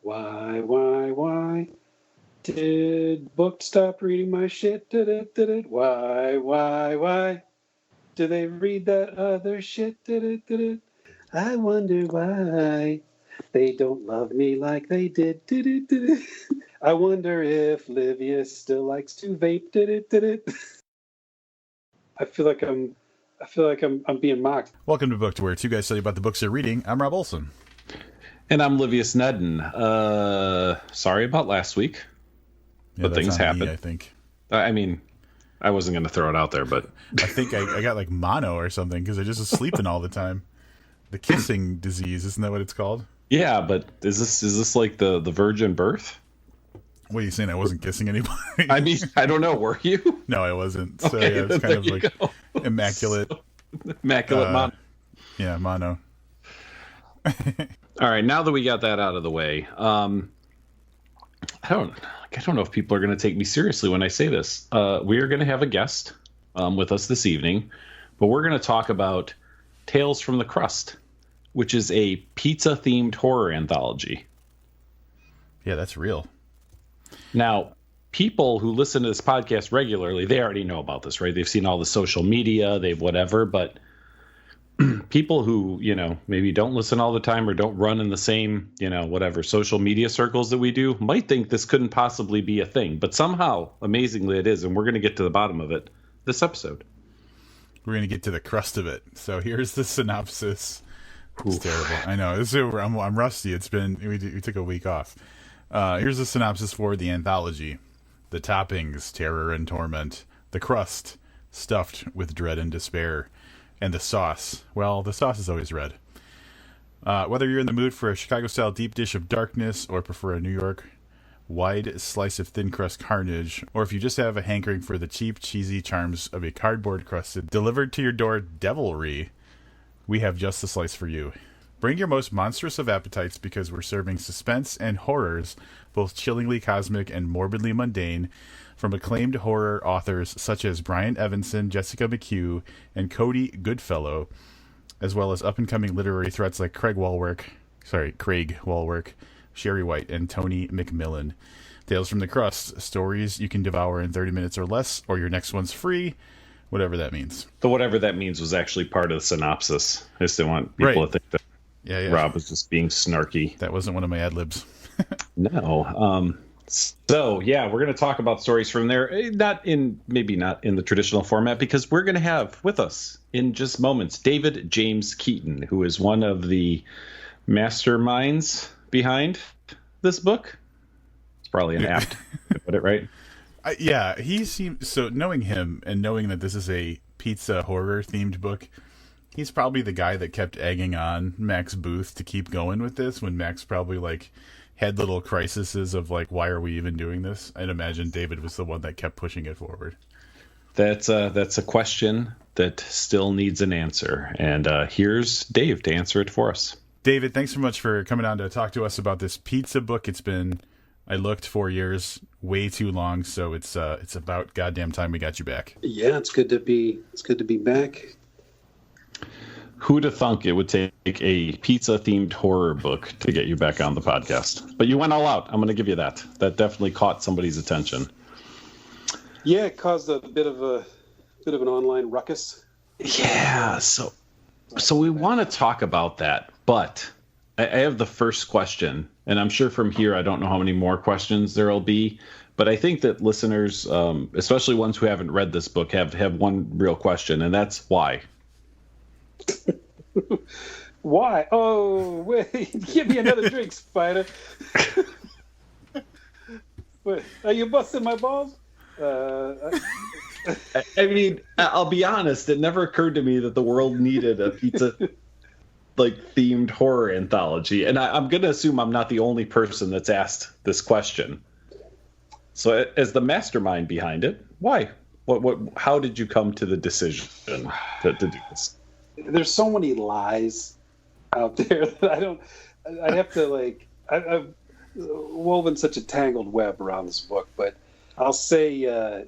Why did book stop reading my shit? Why do they read that other shit? I wonder why they don't love me like they did. I wonder if Livia still likes to vape. I feel like I'm being mocked. Welcome to Book to where two guys tell you about the books they're reading. I'm Rob Olson. And I'm Livius Nedden. Sorry about last week, but things happened. I think. I mean, I wasn't going to throw it out there, but I think I got like mono or something because I just was sleeping all the time. The kissing disease, isn't that what it's called? Yeah, but is this like the virgin birth? What are you saying? I wasn't kissing anybody? I mean, I don't know. Were you? No, I wasn't. So okay, yeah, it's kind of like immaculate. Immaculate mono. Yeah, mono. All right, now that we got that out of the way, I don't know if people are going to take me seriously when I say this. We are going to have a guest with us this evening, but we're going to talk about Tales from the Crust, which is a pizza-themed horror anthology. Yeah, that's real. Now, people who listen to this podcast regularly, they already know about this, right? They've seen all the social media, they've whatever, but people who, maybe don't listen all the time or don't run in the same, whatever social media circles that we do might think this couldn't possibly be a thing. But somehow, amazingly, it is. And we're going to get to the bottom of it this episode. We're going to get to the crust of it. So here's the synopsis. It's terrible. I know. I'm rusty. It's been, we took a week off. Here's the synopsis for the anthology. The toppings, terror and torment. The crust, stuffed with dread and despair. And the sauce. Well, the sauce is always red. Whether you're in the mood for a Chicago-style deep dish of darkness or prefer a New York wide slice of thin crust carnage, or if you just have a hankering for the cheap, cheesy charms of a cardboard-crusted, delivered-to-your-door devilry, we have just the slice for you. Bring your most monstrous of appetites because we're serving suspense and horrors, both chillingly cosmic and morbidly mundane, from acclaimed horror authors such as Brian Evanson, Jessica McHugh, and Cody Goodfellow, as well as up-and-coming literary threats like Craig Wallwork, Sherry White, and Tony McMillan. Tales from the Crust, stories you can devour in 30 minutes or less, or your next one's free, whatever that means. The whatever that means was actually part of the synopsis. I just didn't want people to think that Rob was just being snarky. That wasn't one of my ad-libs. No. So, yeah, we're going to talk about stories from there, maybe not in the traditional format, because we're going to have with us in just moments David James Keaton, who is one of the masterminds behind this book. It's probably an apt to put it right. Yeah, he seems so. Knowing him and knowing that this is a pizza horror themed book, he's probably the guy that kept egging on Max Booth to keep going with this when Max probably had little crises of why are we even doing this? I'd imagine David was the one that kept pushing it forward. That's a question that still needs an answer. And here's Dave to answer it for us. David, thanks so much for coming on to talk to us about this pizza book. It's been, I looked, 4 years, way too long. So it's about goddamn time we got you back. Yeah, it's good to be back. Who'd have thunk it would take a pizza-themed horror book to get you back on the podcast? But you went all out. I'm going to give you that. That definitely caught somebody's attention. Yeah, it caused a bit of an online ruckus. Yeah, so we want to talk about that, but I have the first question, and I'm sure from here I don't know how many more questions there'll be, but I think that listeners, especially ones who haven't read this book, have one real question, and that's why. Why? Oh, wait. Give me another drink, Spider. Wait, are you busting my balls? I mean, I'll be honest. It never occurred to me that the world needed a pizza themed horror anthology, and I'm going to assume I'm not the only person that's asked this question. So, as the mastermind behind it, why? What? How did you come to the decision to do this? There's so many lies out there that I have to I've woven such a tangled web around this book, but I'll say I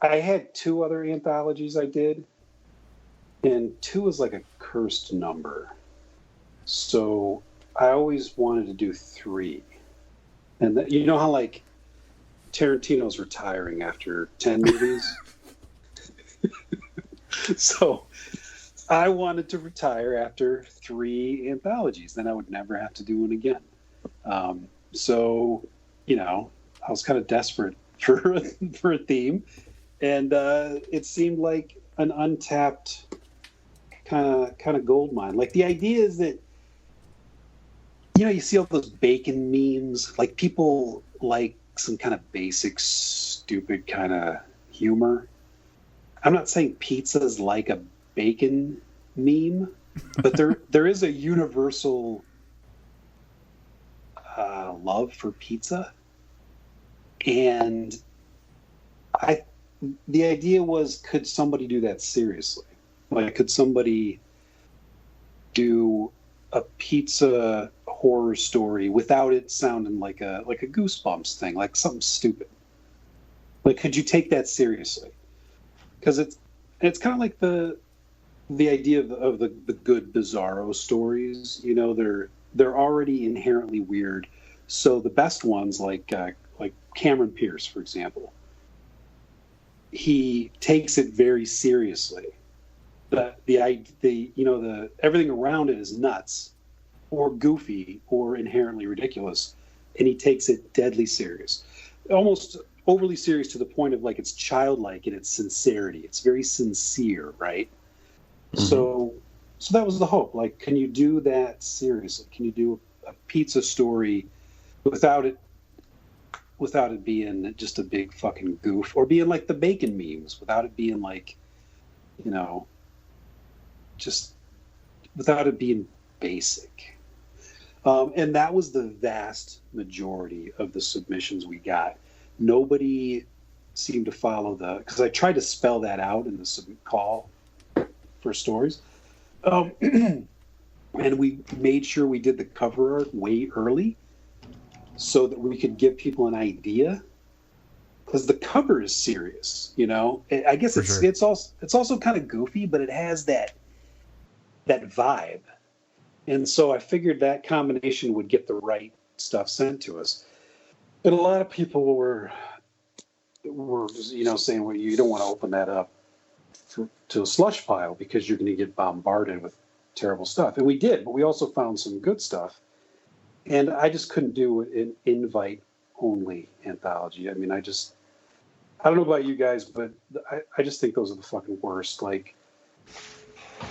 had two other anthologies I did, and 2 is like a cursed number. So I always wanted to do 3. And you know how, like, Tarantino's retiring after 10 movies? So I wanted to retire after 3 anthologies. Then I would never have to do one again. So, you know, I was kind of desperate for a theme. And it seemed like an untapped kind of gold mine. Like, the idea is that, you know, you see all those bacon memes. Like, people like some kind of basic, stupid kind of humor. I'm not saying pizza's like a bacon meme, but there is a universal love for pizza. And the idea was, could somebody do that seriously? Like, could somebody do a pizza horror story without it sounding like a Goosebumps thing, like something stupid? Like, could you take that seriously? Because it's kind of like the idea of the good Bizarro stories. You know, they're already inherently weird. So the best ones, like Cameron Pierce, for example, he takes it very seriously. The everything around it is nuts, or goofy, or inherently ridiculous, and he takes it deadly serious, almost overly serious to the point of, like, it's childlike in its sincerity. It's very sincere, right? Mm-hmm. So that was the hope. Like, can you do that seriously? Can you do a pizza story without it being just a big fucking goof, or being like the bacon memes, without it being like, you know, just without it being basic? And that was the vast majority of the submissions we got. Nobody seemed to follow because I tried to spell that out in the call for stories. And we made sure we did the cover art way early so that we could give people an idea, because the cover is serious, you know. I guess it's also kind of goofy, but it has that vibe. And so I figured that combination would get the right stuff sent to us. And a lot of people were saying, well, you don't want to open that up to a slush pile because you're going to get bombarded with terrible stuff. And we did, but we also found some good stuff. And I just couldn't do an invite-only anthology. I mean, I don't know about you guys, but I just think those are the fucking worst. Like,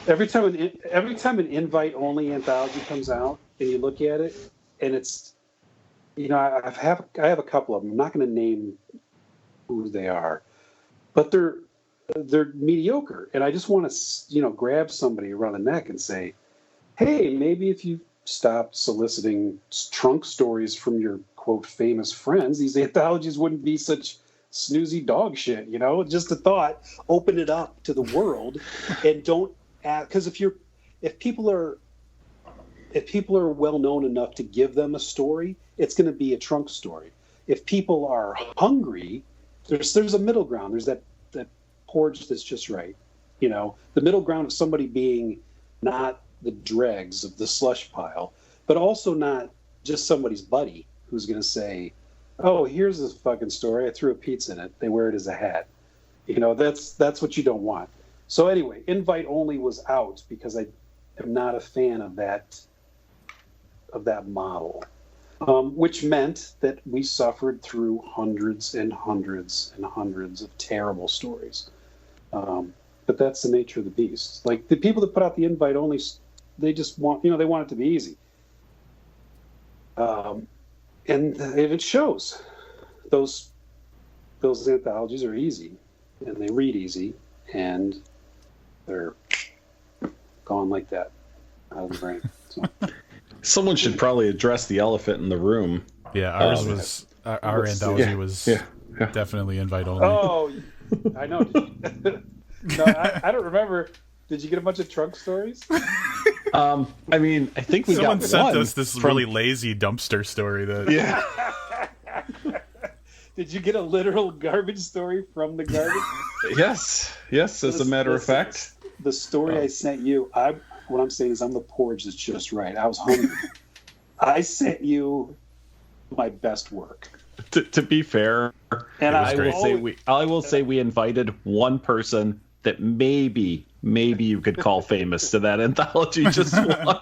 every time an invite-only anthology comes out, and you look at it, and it's, you know, I have a couple of them. I'm not going to name who they are, but they're mediocre, and I just want to, you know, grab somebody around the neck and say, hey, maybe if you stopped soliciting trunk stories from your, quote, famous friends, these anthologies wouldn't be such snoozy dog shit, you know? Just a thought. Open it up to the world, and don't add, because if people are well known enough to give them a story, it's going to be a trunk story. If people are hungry, there's a middle ground. There's that porridge that's just right. You know, the middle ground of somebody being not the dregs of the slush pile, but also not just somebody's buddy who's going to say, oh, here's this fucking story. I threw a pizza in it. They wear it as a hat. You know, that's what you don't want. So anyway, invite only was out because I am not a fan of that model, which meant that we suffered through hundreds and hundreds and hundreds of terrible stories. But that's the nature of the beast. Like, the people that put out the invite only, they just want, you know, they want it to be easy. And it shows. Those anthologies are easy, and they read easy, and they're gone like that out of the brain. So. Someone should probably address the elephant in the room. Yeah, our anthology was definitely invite only. Oh, I know. No, I don't remember. Did you get a bunch of trunk stories? I mean, I think someone got sent one us this really lazy dumpster story. Did you get a literal garbage story from the garbage? Yes. As a matter of fact, the story I sent you. What I'm saying is, I'm the porridge that's just right. I was hungry, I sent you my best work. To be fair, And I will say we invited one person that maybe you could call famous to that anthology. Just one.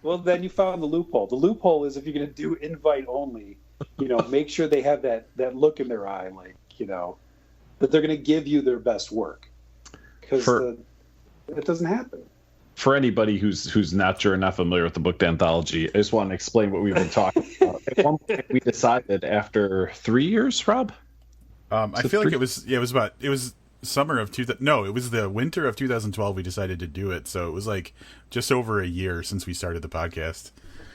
Well, then you found the loophole. The loophole is if you're going to do invite only, make sure they have that look in their eye, like, that they're going to give you their best work. Because it doesn't happen. For anybody who's not sure or not familiar with the book anthology, I just want to explain what we've been talking about. At one point, we decided after 3 years, Rob. I feel like it was summer of it was the winter of 2012. We decided to do it, so it was like just over a year since we started the podcast.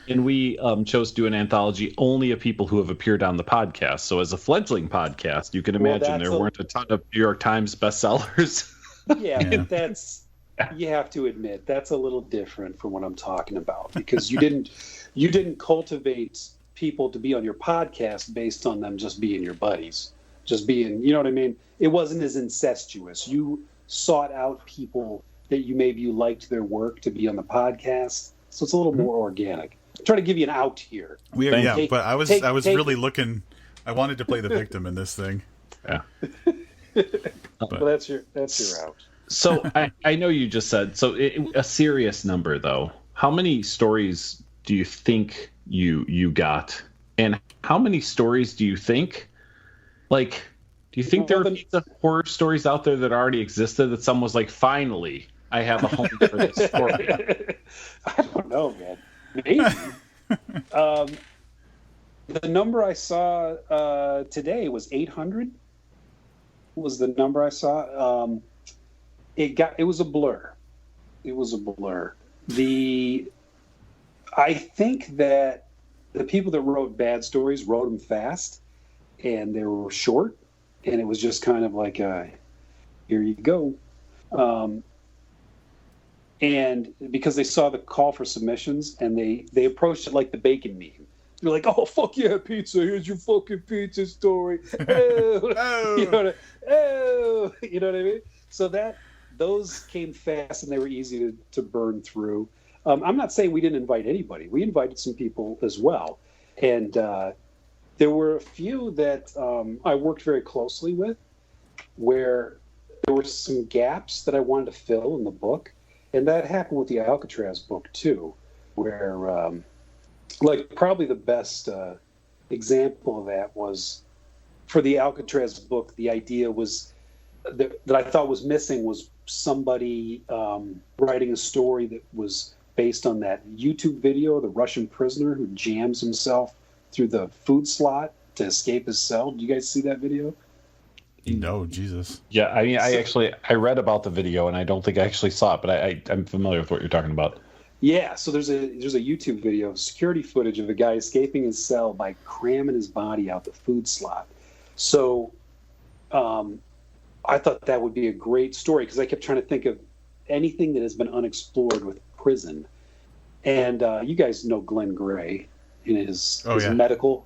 And we chose to do an anthology only of people who have appeared on the podcast. So as a fledgling podcast, you can imagine there weren't a ton of New York Times bestsellers. Yeah. That's. You have to admit that's a little different from what I'm talking about, because you didn't cultivate people to be on your podcast based on them just being your buddies, just being, you know what I mean? It wasn't as incestuous. You sought out people that you liked their work to be on the podcast, so it's a little more organic. I'm trying to give you an out here. But I was really looking. I wanted to play the victim in this thing. Yeah. Well, that's your out. So I know you just said a serious number though. How many stories do you think you got, and how many stories do you think, do you think there are pizza horror stories out there that already existed that someone was like, finally, I have a home for this story? I don't know, man. Maybe. The number I saw today was 800. Was the number I saw? It was a blur. It was a blur. I think that the people that wrote bad stories wrote them fast, and they were short, and it was just kind of like, here you go. And because they saw the call for submissions, and they approached it like the bacon meme. They're like, oh, fuck yeah, pizza. Here's your fucking pizza story. Oh. You know what I mean? So those came fast, and they were easy to burn through. I'm not saying we didn't invite anybody. We invited some people as well. And there were a few that I worked very closely with, where there were some gaps that I wanted to fill in the book. And that happened with the Alcatraz book, too, where, probably the best example of that was for the Alcatraz book, the idea was that I thought was missing was somebody writing a story that was based on that YouTube video, the Russian prisoner who jams himself through the food slot to escape his cell. Did you guys see that video? No, Jesus. Yeah, I mean, I read about the video, and I don't think I actually saw it, but I'm familiar with what you're talking about. Yeah, so there's a YouTube video of security footage of a guy escaping his cell by cramming his body out the food slot. So I thought that would be a great story, because I kept trying to think of anything that has been unexplored with prison. And you guys know Glenn Gray in his medical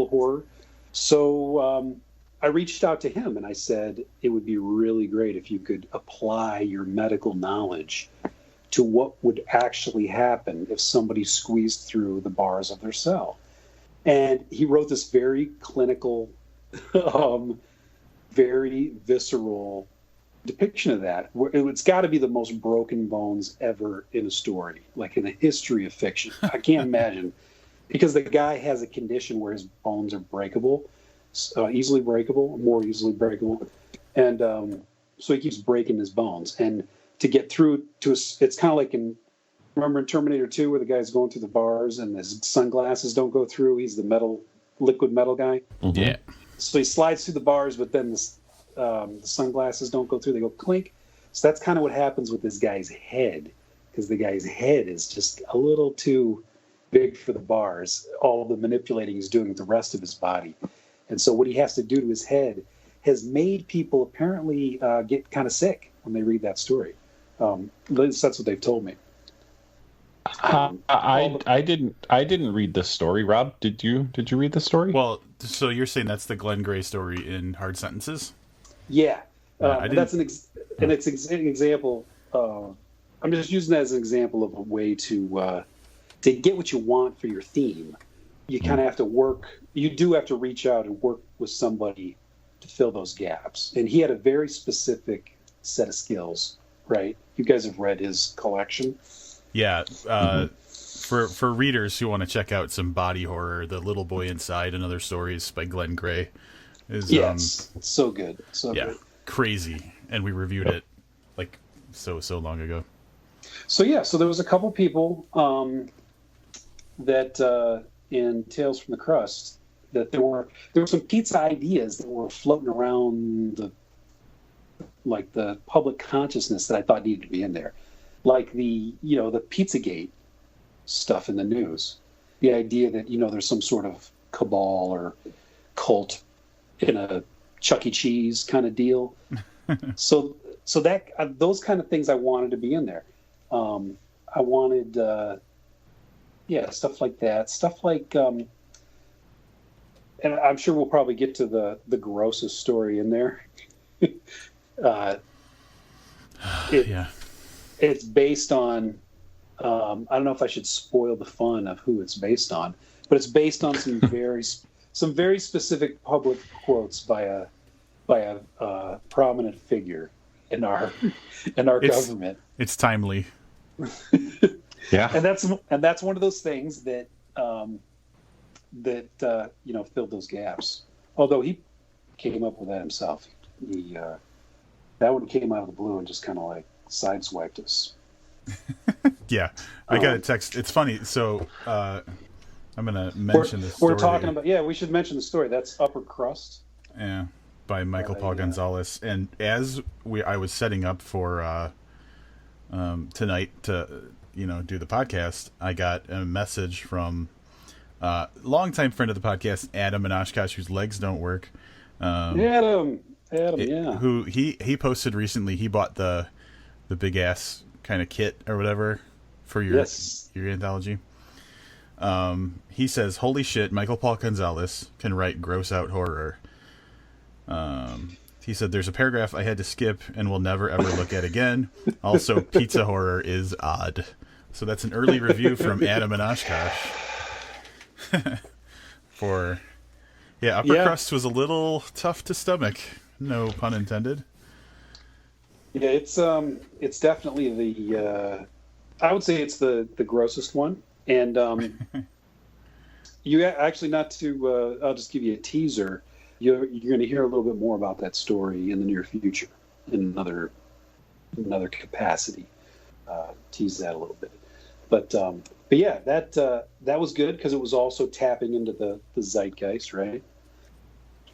horror. So I reached out to him and I said, it would be really great if you could apply your medical knowledge to what would actually happen if somebody squeezed through the bars of their cell. And he wrote this very clinical, very visceral depiction of that. It's got to be the most broken bones ever in a story, like in the history of fiction. I can't imagine, because the guy has a condition where his bones are breakable, easily breakable, more easily breakable, and so he keeps breaking his bones. And to get through to it's kind of like remember in Terminator 2 where the guy's going through the bars and his sunglasses don't go through. He's the liquid metal guy. Mm-hmm. Yeah. So he slides through the bars, but then the sunglasses don't go through. They go clink. So that's kind of what happens with this guy's head, because the guy's head is just a little too big for the bars. All the manipulating he's doing with the rest of his body. And so what he has to do to his head has made people apparently get kind of sick when they read that story. That's what they've told me. I didn't read this story. Rob, did you read the story? Well, so you're saying that's the Glenn Gray story in Hard Sentences? Yeah, that's an example. I'm just using that as an example of a way to to get what you want for your theme, you kind of have to work. You do have to reach out and work with somebody to fill those gaps. And he had a very specific set of skills, right? You guys have read his collection. Yeah. For readers who want to check out some body horror, The Little Boy Inside and Other Stories by Glenn Gray is so good. So yeah, good. crazy. And we reviewed it like so long ago. So there was a couple people that in Tales from the Crust that there were some pizza ideas that were floating around the public consciousness that I thought needed to be in there, like the Pizzagate stuff in the news, the idea that there's some sort of cabal or cult in a Chuck E. Cheese kind of deal. so that those kind of things I wanted to be in there. I wanted stuff like that, stuff like and I'm sure we'll probably get to the grossest story in there. It's based on I don't know if I should spoil the fun of who it's based on, but it's based on some very specific public quotes by a prominent figure in our government. It's timely. Yeah, and that's one of those things that filled those gaps. Although he came up with that himself, that one came out of the blue and just kind of like sideswiped us. Yeah, I got a text. It's funny. So I'm gonna mention this. We're talking about. Yeah, we should mention the story. That's Upper Crust. Yeah, by Michael Paul Gonzalez. And as I was setting up for tonight to do the podcast, I got a message from longtime friend of the podcast, Adam and Oshkosh, whose legs don't work. Adam, yeah. Who he posted recently. He bought the big ass kind of kit or whatever for your anthology. He says, "Holy shit, Michael Paul Gonzalez can write gross out horror." He said, "There's a paragraph I had to skip and will never ever look at again. Also, pizza horror is odd." So that's an early review from Adam and Oshkosh. For Upper Crust was a little tough to stomach. No pun intended. Yeah, it's definitely the I would say it's the grossest one, and you actually not to I'll just give you a teaser. You're going to hear a little bit more about that story in the near future in another capacity. Tease that a little bit, but yeah, that was good because it was also tapping into the zeitgeist, right?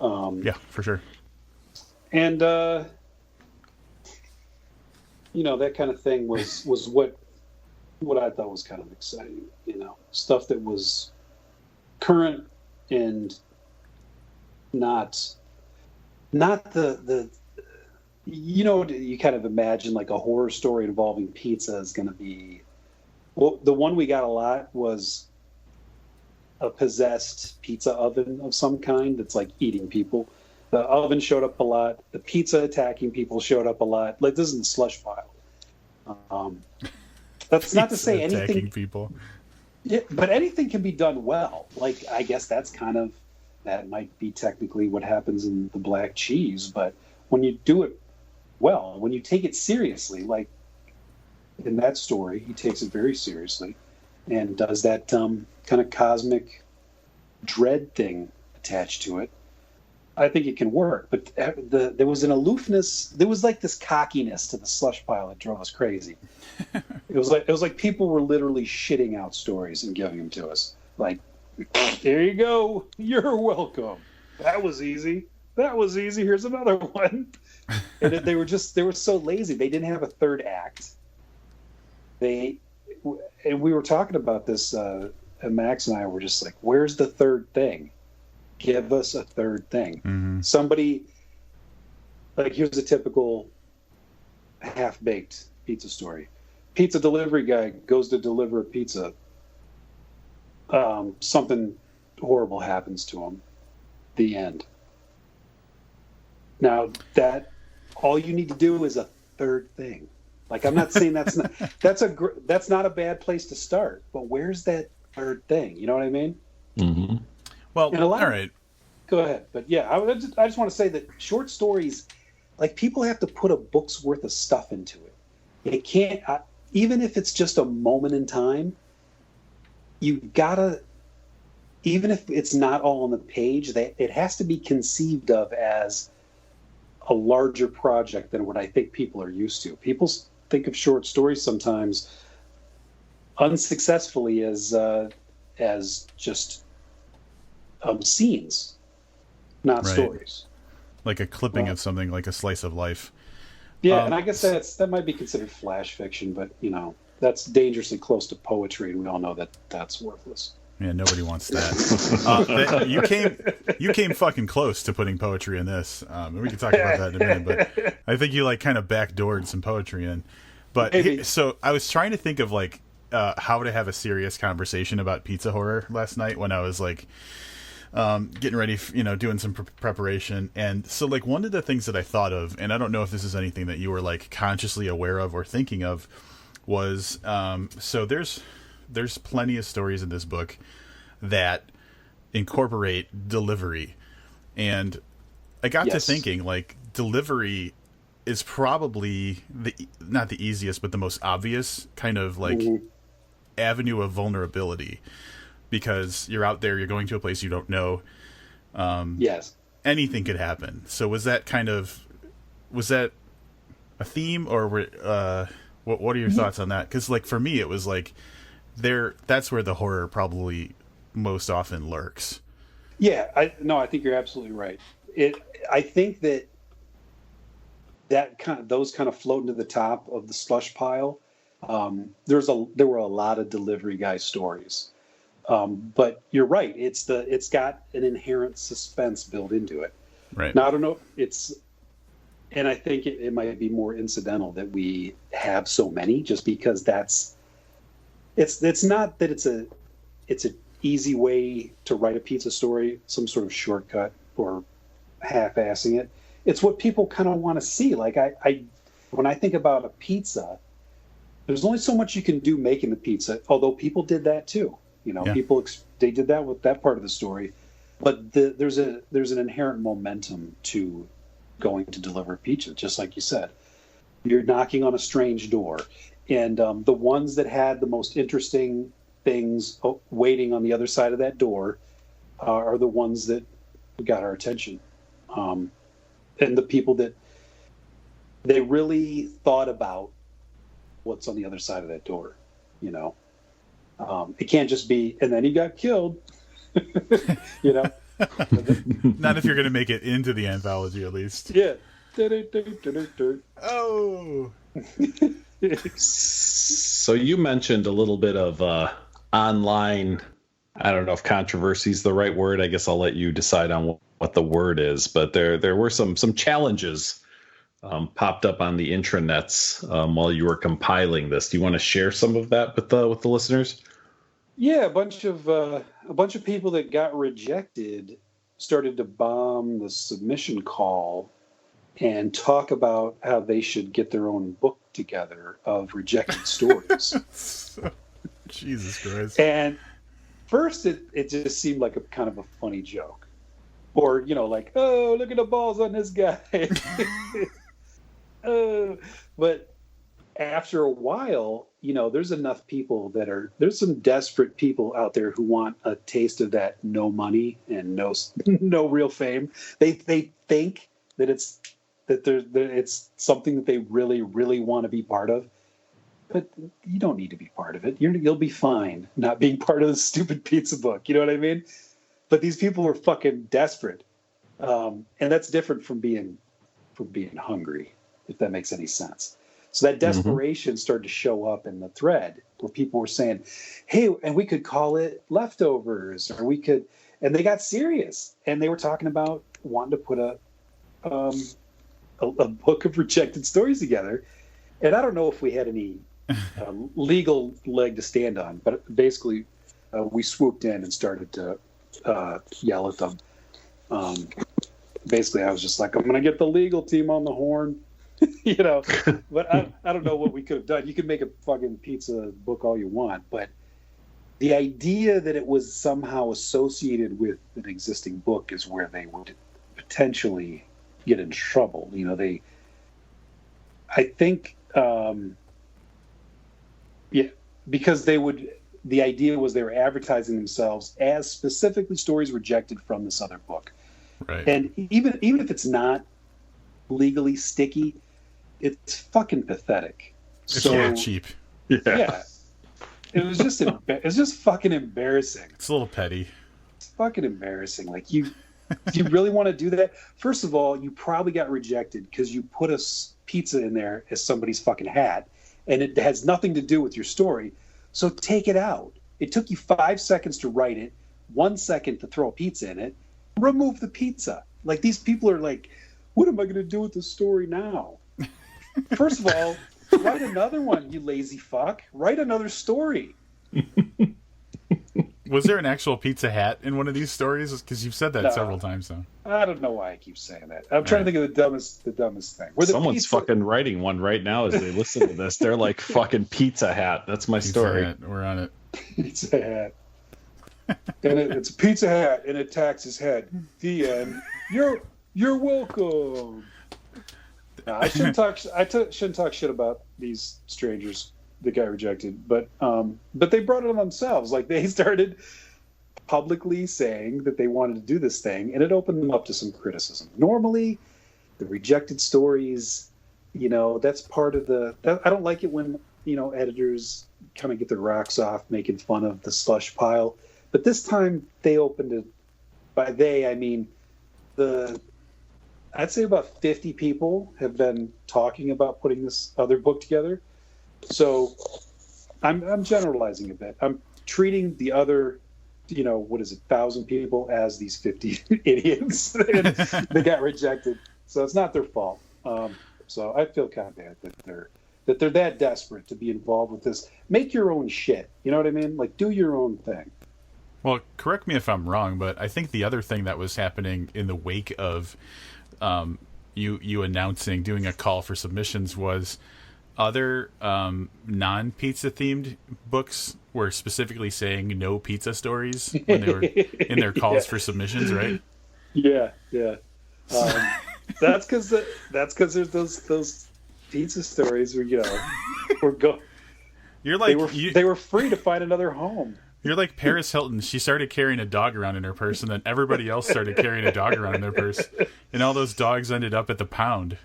Yeah, for sure. And that kind of thing was what I thought was kind of exciting. Stuff that was current and not the you kind of imagine like a horror story involving pizza is going to be. Well, the one we got a lot was a possessed pizza oven of some kind that's like eating people. The oven showed up a lot. The pizza attacking people showed up a lot. Like, this isn't slush pile. That's not to say anything. Attacking people. Yeah, but anything can be done well. Like, I guess that might be technically what happens in the black cheese. But when you do it well, when you take it seriously, like in that story, he takes it very seriously and does that kind of cosmic dread thing attached to it. I think it can work, but there was an aloofness. There was like this cockiness to the slush pile that drove us crazy. It was like people were literally shitting out stories and giving them to us. Like, there you go, you're welcome. That was easy. Here's another one. And they were so lazy. They didn't have a third act. And we were talking about this. And Max and I were just like, "Where's the third thing? Give us a third thing." Mm-hmm. Somebody, like, here's a typical half-baked pizza story. Pizza delivery guy goes to deliver a pizza. Something horrible happens to him. The end. Now, that all you need to do is a third thing. Like, I'm not saying that's not a bad place to start, but where's that third thing? You know what I mean? Mm-hmm. Well, And all right. Go ahead. But yeah, I just want to say that short stories, like, people have to put a book's worth of stuff into it. It can't, even if it's just a moment in time, you gotta, even if it's not all on the page, it has to be conceived of as a larger project than what I think people are used to. People think of short stories sometimes unsuccessfully as just scenes, not Right. stories. Like a clipping of something, like a slice of life. Yeah, and I guess that might be considered flash fiction, but that's dangerously close to poetry, and we all know that that's worthless. Yeah, nobody wants that. You came fucking close to putting poetry in this. We can talk about that in a minute, but I think you like kind of backdoored some poetry in. But so I was trying to think of like how to have a serious conversation about pizza horror last night when I was like getting ready, doing some preparation. And so like one of the things that I thought of, and I don't know if this is anything that you were like consciously aware of or thinking of, was so there's plenty of stories in this book that incorporate delivery. And I got to thinking, like, delivery is probably not the easiest, but the most obvious kind of like avenue of vulnerability, because you're out there, you're going to a place you don't know. Anything could happen. So was that a theme, or what are your thoughts on that? Because like for me, it was like that's where the horror probably most often lurks. Yeah, I think you're absolutely right. I think that those kind of floating to the top of the slush pile. There were a lot of delivery guy stories, but you're right. It's got an inherent suspense built into it. Right. Now I don't know. And I think it might be more incidental that we have so many, just because it's not that it's a easy way to write a pizza story, some sort of shortcut or half-assing it. It's what people kind of want to see. Like when I think about a pizza, there's only so much you can do making the pizza, although people did that too. People, they did that with that part of the story, but there's an inherent momentum to going to deliver pizza, just like you said. You're knocking on a strange door, and the ones that had the most interesting things waiting on the other side of that door are the ones that got our attention, and the people that they really thought about what's on the other side of that door. It can't just be, and then he got killed. Not if you're going to make it into the anthology, at least. Yeah. Oh. So you mentioned a little bit of online, I don't know if controversy is the right word. I guess I'll let you decide on what the word is. But there were some challenges popped up on the intranets while you were compiling this. Do you want to share some of that with the listeners? Yeah, a bunch of people that got rejected started to bomb the submission call and talk about how they should get their own book together of rejected stories. Jesus Christ. And first it just seemed like a kind of a funny joke. Or, like, oh, look at the balls on this guy. But after a while, there's enough people there's some desperate people out there who want a taste of that no money and no real fame. They think that it's something that they really, really want to be part of. But you don't need to be part of it. You'll be fine not being part of the stupid pizza book. You know what I mean? But these people were fucking desperate. And that's different from being hungry, if that makes any sense. So that desperation started to show up in the thread where people were saying, hey, and we could call it Leftovers, or we could, and they got serious. And they were talking about wanting to put a book of rejected stories together. And I don't know if we had any legal leg to stand on, but basically we swooped in and started to yell at them. Basically, I was just like, I'm going to get the legal team on the horn. you know. But I don't know what we could have done. You could make a fucking pizza book all you want, but the idea that it was somehow associated with an existing book is where they would potentially get in trouble. You know, I think, yeah, because the idea was they were advertising themselves as specifically stories rejected from this other book. Right. And even if it's not legally sticky, it's fucking pathetic. It's a little cheap. Yeah. It was just fucking embarrassing. It's a little petty. It's fucking embarrassing. Like, do you really want to do that? First of all, you probably got rejected because you put a pizza in there as somebody's fucking hat, and it has nothing to do with your story. So take it out. It took you 5 seconds to write it, 1 second to throw a pizza in it. Remove the pizza. Like, these people are like, what am I going to do with the story now? First of all, write another one, you lazy fuck. Write another story. Was there an actual pizza hat in one of these stories? Because you've said that several times now. I don't know why I keep saying that. I'm trying to think of the dumbest thing. Someone's fucking writing one right now as they listen to this. They're like, fucking pizza hat. That's my story. Hat. We're on it. Pizza hat. And it's a pizza hat, and it attacks his head. The end. You're welcome. No, I shouldn't talk. Shouldn't talk shit about these strangers that got rejected, but they brought it on themselves. Like, they started publicly saying that they wanted to do this thing, and it opened them up to some criticism. Normally, the rejected stories, you know, that's part of I don't like it when, you know, editors kind of get their rocks off making fun of the slush pile. But this time they opened it. By they, I mean I'd say about 50 people have been talking about putting this other book together. So I'm generalizing a bit. I'm treating the other, you know, 1,000 people as these 50 idiots that got rejected. So it's not their fault. So I feel kind of bad that they're that desperate to be involved with this. Make your own shit. You know what I mean? Like, do your own thing. Well, correct me if I'm wrong, but I think the other thing that was happening in the wake of you announcing, doing a call for submissions, was other non-pizza themed books were specifically saying no pizza stories when they were in their calls for submissions, right? Yeah. That's because there's those pizza stories where, you know, You're like they were free to find another home. You're like Paris Hilton. She started carrying a dog around in her purse, and then everybody else started carrying a dog around in their purse, and all those dogs ended up at the pound.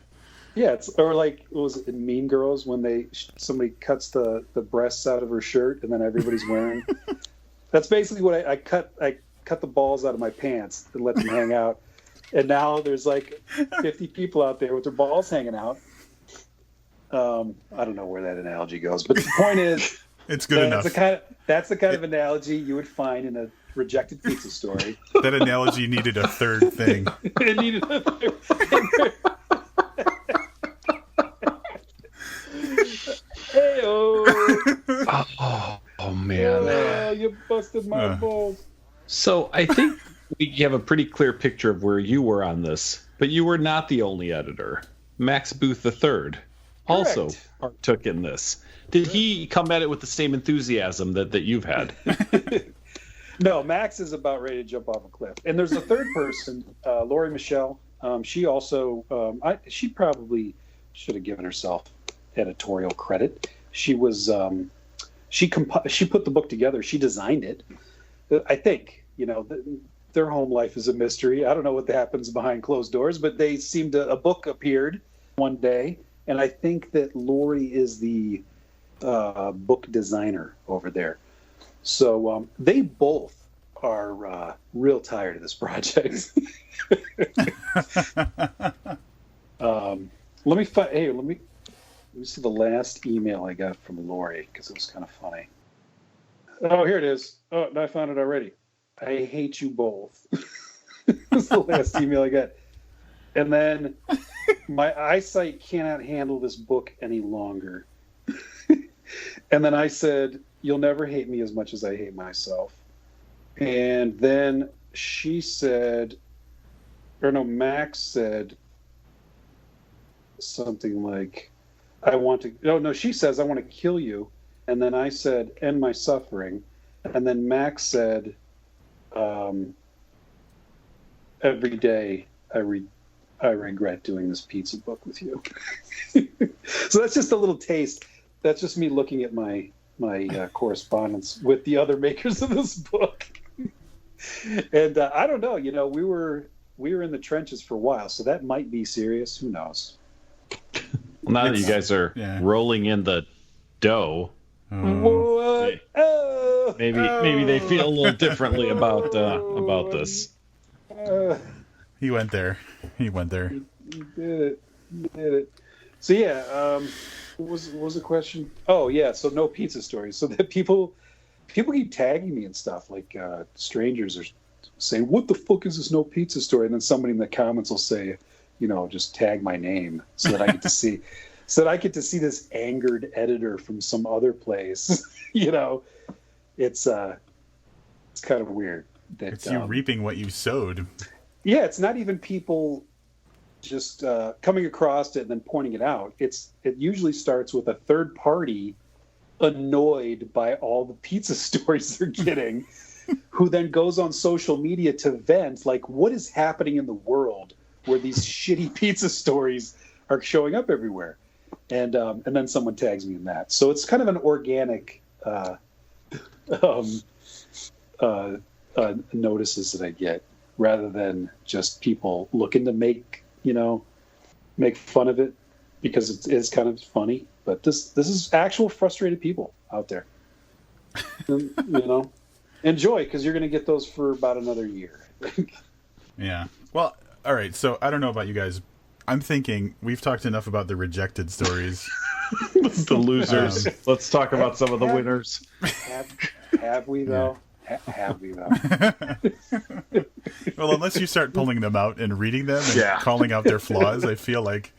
Yeah, or like, what was it in Mean Girls when somebody cuts the breasts out of her shirt and then everybody's wearing? That's basically what I cut the balls out of my pants and let them hang out, and now there's like 50 people out there with their balls hanging out. I don't know where that analogy goes, but the point is, it's good enough. That's the kind of analogy you would find in a rejected pizza story. That analogy needed a third thing. It needed a third. Oh man! Oh, you busted my balls. So I think we have a pretty clear picture of where you were on this, but you were not the only editor. Max Booth III also partook in this. Did he come at it with the same enthusiasm that you've had? No, Max is about ready to jump off a cliff. And there's a third person, Lori Michelle. She also, she probably should have given herself editorial credit. She was, she put the book together. She designed it. I think, you know, their home life is a mystery. I don't know what happens behind closed doors, but they seemed a book appeared one day. And I think that Lori is the book designer over there. So they both are real tired of this project. Let me see the last email I got from Lori, because it was kind of funny. Oh, here it is. Oh, I found it already. I hate you both. That's the last email I got. And then, my eyesight cannot handle this book any longer. And then I said, you'll never hate me as much as I hate myself. And then she said, or no, Max said, something like, I want to, no, she says, I want to kill you. And then I said, end my suffering. And then Max said, every day I regret doing this pizza book with you. So that's just a little taste. That's just me looking at my correspondence with the other makers of this book. And I don't know, we were in the trenches for a while, so that might be serious. Who knows? Well, now that you guys are rolling in the dough, what? Maybe they feel a little differently about this. He went there. He did it. So yeah, what was the question? Oh yeah, so no pizza stories. So that people keep tagging me and stuff, like strangers are saying, what the fuck is this no pizza story? And then somebody in the comments will say, just tag my name so that I get to see this angered editor from some other place. It's kind of weird that it's you reaping what you sowed. Yeah, it's not even people just coming across it and then pointing it out. It usually starts with a third party annoyed by all the pizza stories they're getting, who then goes on social media to vent, like, what is happening in the world where these shitty pizza stories are showing up everywhere? And then someone tags me in that. So it's kind of an organic notices that I get, rather than just people looking to make fun of it, because it is kind of funny. But this is actual frustrated people out there. Enjoy, because you're going to get those for about another year. Yeah. Well, all right. So I don't know about you guys. I'm thinking we've talked enough about the rejected stories. The losers. Let's talk about some of the winners. Have we though? Yeah. Have we though? Well, unless you start pulling them out and reading them and calling out their flaws, I feel like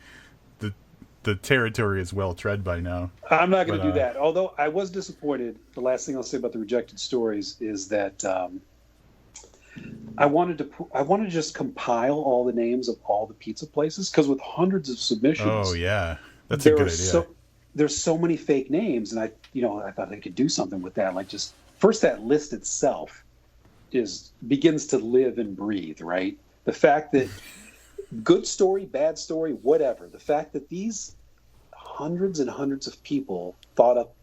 the territory is well tread by now. I'm not going to do that. Although I was disappointed. The last thing I'll say about the rejected stories is that I wanted to just compile all the names of all the pizza places, because with hundreds of submissions. Oh yeah, that's a good idea. There's so many fake names, and I thought I could do something with that. Like, just first, that list itself begins to live and breathe, right? The fact that good story, bad story, whatever. The fact that these hundreds and hundreds of people thought up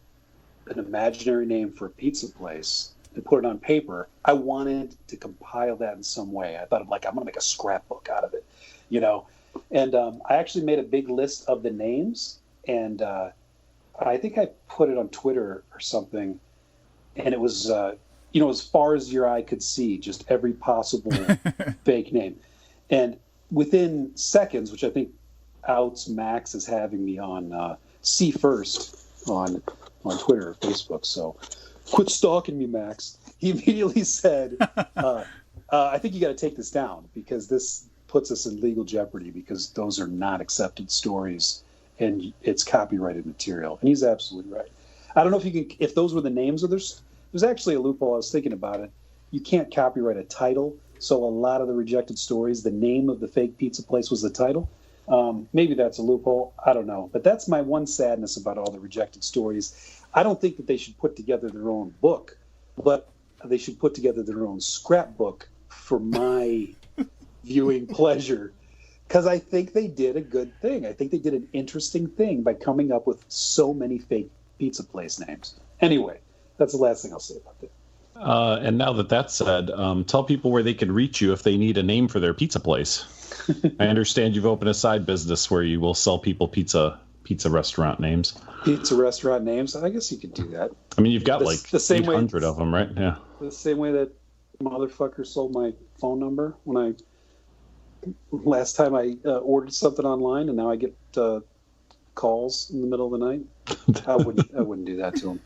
an imaginary name for a pizza place and put it on paper, I wanted to compile that in some way. I thought, I'm going to make a scrapbook out of it, And I actually made a big list of the names, and I think I put it on Twitter or something, and it was, as far as your eye could see, just every possible fake name. And within seconds, which I think outs Max as having me on See First on Twitter or Facebook. So quit stalking me, Max. He immediately said, I think you got to take this down, because this puts us in legal jeopardy, because those are not accepted stories and it's copyrighted material. And he's absolutely right. I don't know if those were the names, or there's actually a loophole. I was thinking about it. You can't copyright a title. So a lot of the rejected stories, the name of the fake pizza place was the title. Maybe that's a loophole. I don't know. But that's my one sadness about all the rejected stories. I don't think that they should put together their own book, but they should put together their own scrapbook for my viewing pleasure, because I think they did a good thing. I think they did an interesting thing by coming up with so many fake pizza place names. Anyway, that's the last thing I'll say about that. And now that's said, tell people where they can reach you if they need a name for their pizza place. I understand you've opened a side business where you will sell people pizza restaurant names. Pizza restaurant names? I guess you could do that. I mean, you've got the same 800 of them, right? Yeah. The same way that motherfucker sold my phone number when last time I ordered something online, and now I get calls in the middle of the night. I wouldn't do that to him.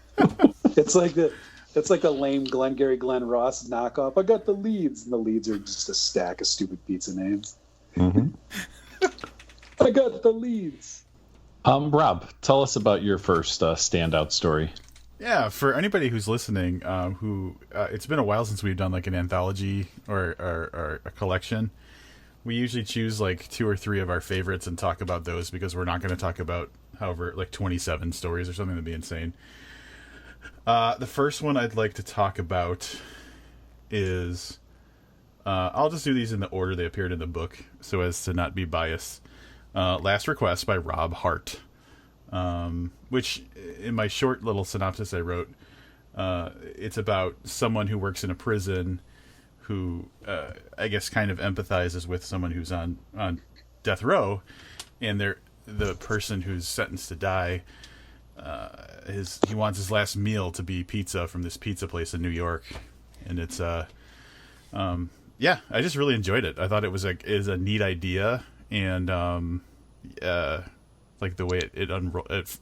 It's like a lame Glenn Ross knockoff. I got the leads, and the leads are just a stack of stupid pizza names. Mm-hmm. I got the leads. Rob, tell us about your first standout story. Yeah, for anybody who's listening, who it's been a while since we've done like an anthology or a collection. We usually choose like 2 or 3 of our favorites and talk about those because we're not going to talk about however like 27 stories or something. That'd be insane. The first one I'd like to talk about is I'll just do these in the order they appeared in the book so as to not be biased. Last Request by Robb Hart, which in my short little synopsis I wrote, it's about someone who works in a prison who I guess kind of empathizes with someone who's on death row, and the person who's sentenced to die, he wants his last meal to be pizza from this pizza place in New York, and it's yeah, I just really enjoyed it. I thought it was a neat idea, and like the way it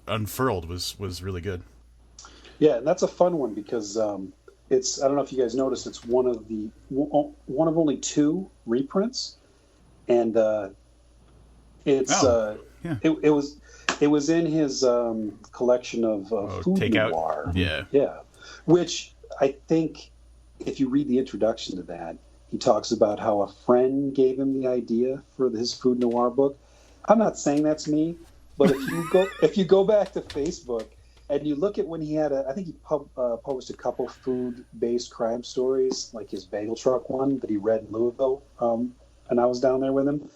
unfurled was really good. Yeah, and that's a fun one because it's, I don't know if you guys noticed, it's one of only 2 reprints, and it's yeah. it was in his collection of food takeout noir. Yeah, which I think if you read the introduction to that, he talks about how a friend gave him the idea for his food noir book. I'm not saying that's me, but if you go back to Facebook and you look at when he had I think he published a couple food-based crime stories, like his bagel truck one that he read in Louisville, and I was down there with him.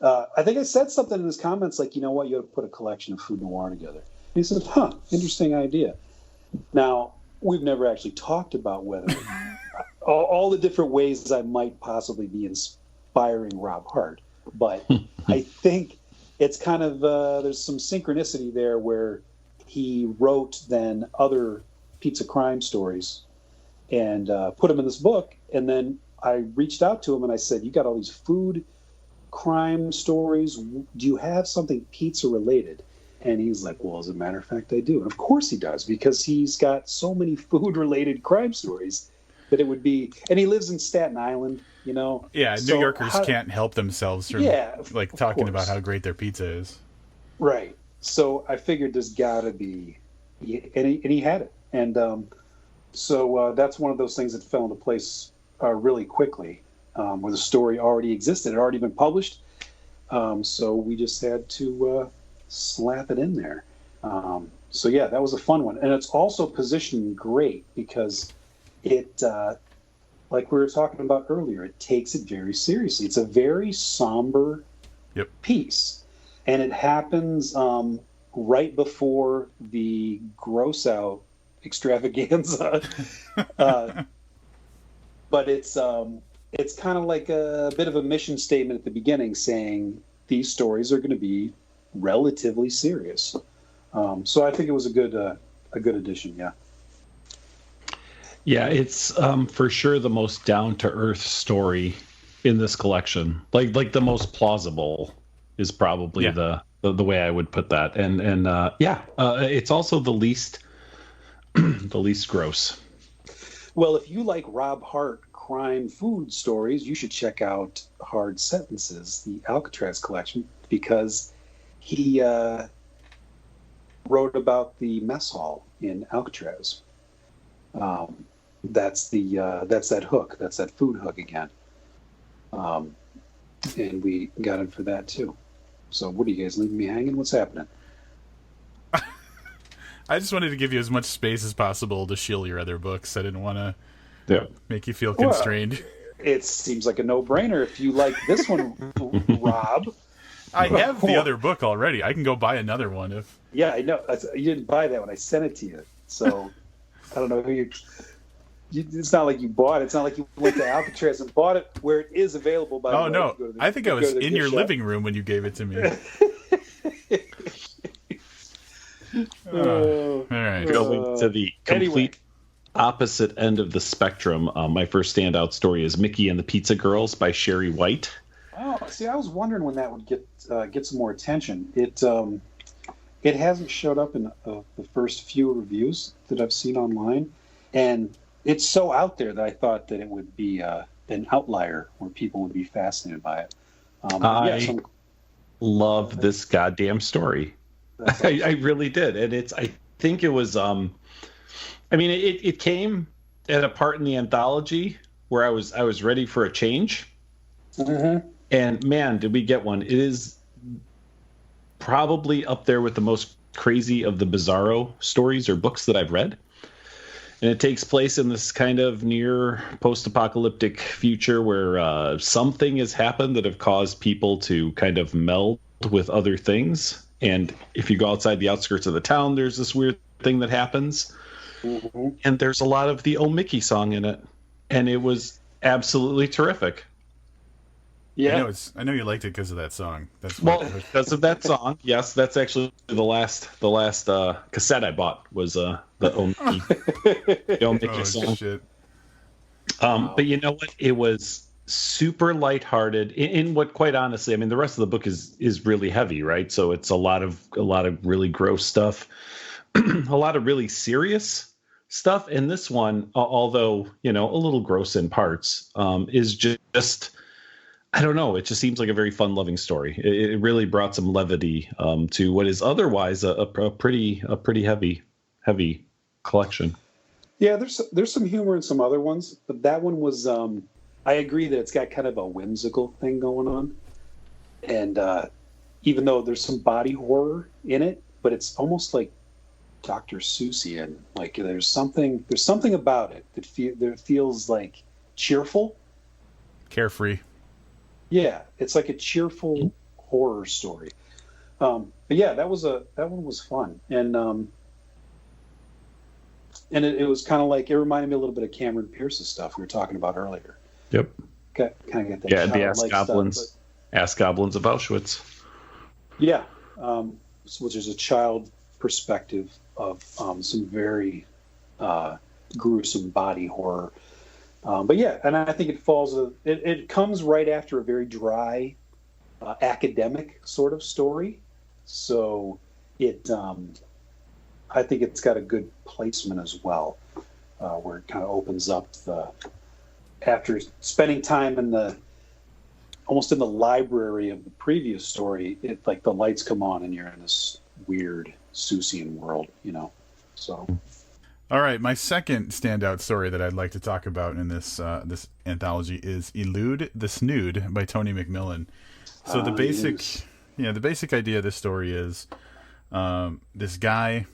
I think I said something in his comments like, you know what, you ought to put a collection of food noir together. And he said, interesting idea. Now, we've never actually talked about whether all the different ways I might possibly be inspiring Robb Hart, but I think it's kind of there's some synchronicity there where he wrote then other pizza crime stories and put them in this book, and then I reached out to him and I said, you got all these food crime stories, do you have something pizza related? And he's like, well, as a matter of fact, I do. And of course he does, because he's got so many food related crime stories that it would be, and he lives in Staten Island, you know. Yeah, New Yorkers can't help themselves from like talking about how great their pizza is. Right. So I figured there's got to be, and he had it. And so that's one of those things that fell into place really quickly, where the story already existed. It had already been published. So we just had to slap it in there. So yeah, that was a fun one. And it's also positioned great because it, like we were talking about earlier, it takes it very seriously. It's a very somber piece. And it happens right before the gross out extravaganza. But it's kind of like a bit of a mission statement at the beginning saying these stories are going to be relatively serious. So I think it was a good addition. Yeah. Yeah, it's for sure the most down to earth story in this collection. Like the most plausible is probably the way I would put that. And it's also the least gross. Well, if you like Robb Hart crime food stories, you should check out Hard Sentences, the Alcatraz collection, because he wrote about the mess hall in Alcatraz. That's that hook. That's that food hook again. And we got him for that too. So what are you guys leaving me hanging? What's happening? I just wanted to give you as much space as possible to shill your other books. I didn't want to make you feel constrained. Well, it seems like a no-brainer if you like this one, Robb. I have the other book already. I can go buy another one if. Yeah, I know. You didn't buy that one. I sent it to you. So I don't know who you. It's not like you bought it. It's not like you went to Alcatraz and bought it where it is available. By the way. No, I think I was in your living room when you gave it to me. All right. Going to the complete opposite end of the spectrum. My first standout story is Mickey and the Pizza Girls by Sherry White. Oh, see, I was wondering when that would get some more attention. It hasn't showed up in the first few reviews that I've seen online, and it's so out there that I thought that it would be an outlier where people would be fascinated by it. I love this goddamn story. I really did, and I think it was. It came at a part in the anthology where I was ready for a change. Mm-hmm. And man, did we get one. It is probably up there with the most crazy of the Bizarro stories or books that I've read. And it takes place in this kind of near post-apocalyptic future where something has happened that have caused people to kind of meld with other things. And if you go outside the outskirts of the town, there's this weird thing that happens. Mm-hmm. And there's a lot of the Oh Mickey song in it. And it was absolutely terrific. Yeah, I know you liked it because of that song. Because of that song. Yes, that's actually the last cassette I bought was the Oh Mickey song. Shit. But you know what? It was super lighthearted. In what, quite honestly, I mean, the rest of the book is really heavy, right? So it's a lot of really gross stuff, a lot of really serious stuff. And this one, although a little gross in parts, is just. I don't know. It just seems like a very fun-loving story. It really brought some levity to what is otherwise a pretty heavy collection. Yeah, there's some humor in some other ones, but that one was. I agree that it's got kind of a whimsical thing going on, and even though there's some body horror in it, but it's almost like Dr. Seussian. Like there's something about it that feels like cheerful, carefree. Yeah, it's like a cheerful horror story. But yeah, that one was fun, and it was kind of like, it reminded me a little bit of Cameron Pierce's stuff we were talking about earlier. Yep. Kind of get that. Yeah, the Ask Goblins of Auschwitz. Yeah, which is a child perspective of some very gruesome body horror. But yeah, and I think it comes right after a very dry, academic sort of story. So I think it's got a good placement as well, where it kind of opens up after spending time almost in the library of the previous story, it like the lights come on and you're in this weird Seussian world, so. All right, my second standout story that I'd like to talk about in this anthology is "Elude the Snood" by Tony McMillan. So the basic idea of this story is this guy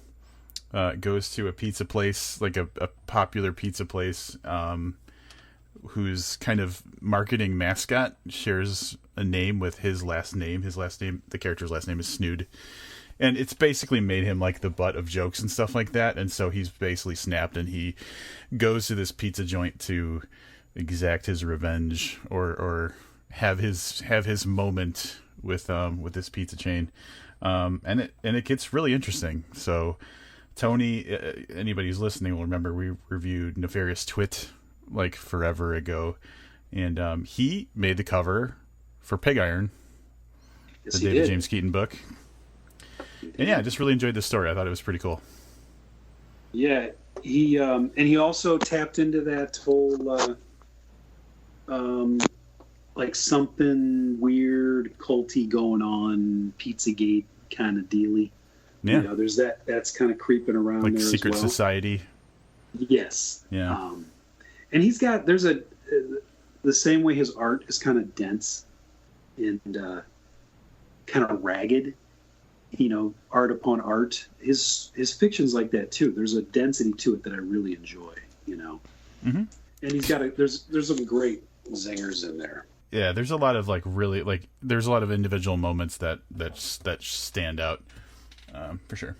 goes to a pizza place, like a popular pizza place, whose kind of marketing mascot shares a name with his last name. The character's last name is Snood. And it's basically made him like the butt of jokes and stuff like that. And so he's basically snapped, and he goes to this pizza joint to exact his revenge or have his moment with this pizza chain. And it gets really interesting. So Tony, anybody who's listening will remember we reviewed Nefarious Twit like forever ago. And he made the cover for Pig Iron, the David James Keaton book. And yeah, I just really enjoyed this story. I thought it was pretty cool. Yeah, he also tapped into that whole like something weird, culty going on, Pizzagate kind of dealy. Yeah, there's that's kind of creeping around like there secret as well. Society. Yes. Yeah. And there's the same way his art is kind of dense and kind of ragged. Art upon art. His fiction's like that too. There's a density to it that I really enjoy. Mm-hmm. And he's got there's some great zingers in there. Yeah, there's a lot of there's a lot of individual moments that stand out for sure.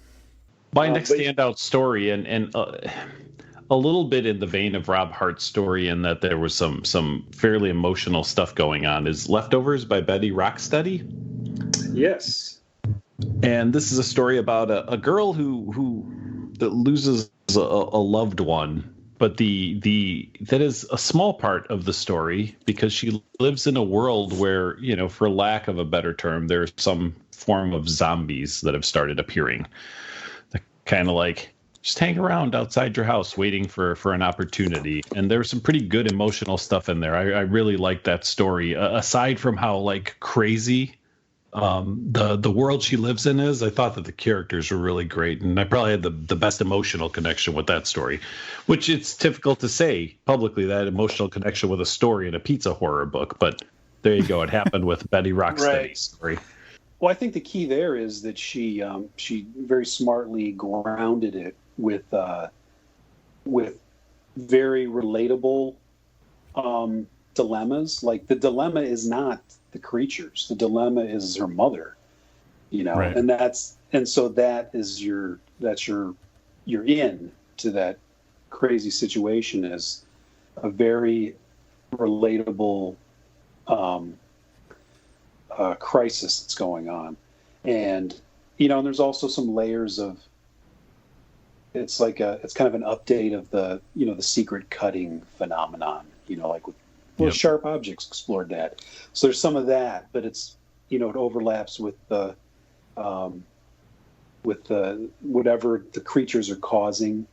My next standout story, and a little bit in the vein of Robb Hart's story, in that there was some fairly emotional stuff going on, is Leftovers by Betty Rocksteady. Yes. And this is a story about a girl who loses a loved one, but that is a small part of the story, because she lives in a world where, for lack of a better term, there's some form of zombies that have started appearing. They're kind of like just hang around outside your house waiting for an opportunity. And there's some pretty good emotional stuff in there. I really like that story. Aside from how crazy the world she lives in is, I thought that the characters were really great, and I probably had the best emotional connection with that story, which it's difficult to say publicly, that emotional connection with a story in a pizza horror book, but there you go. It happened with Betty Rocksteady's Right. story. Well, I think the key there is that she very smartly grounded it with very relatable dilemmas. Like the dilemma is not the creatures; the dilemma is her mother. Right. And so that's your in to that crazy situation as a very relatable crisis that's going on. And and there's also some layers of it's kind of an update of the the secret cutting phenomenon, like with Yep. sharp objects explored that. So there's some of that, but it's it overlaps with the whatever the creatures are causing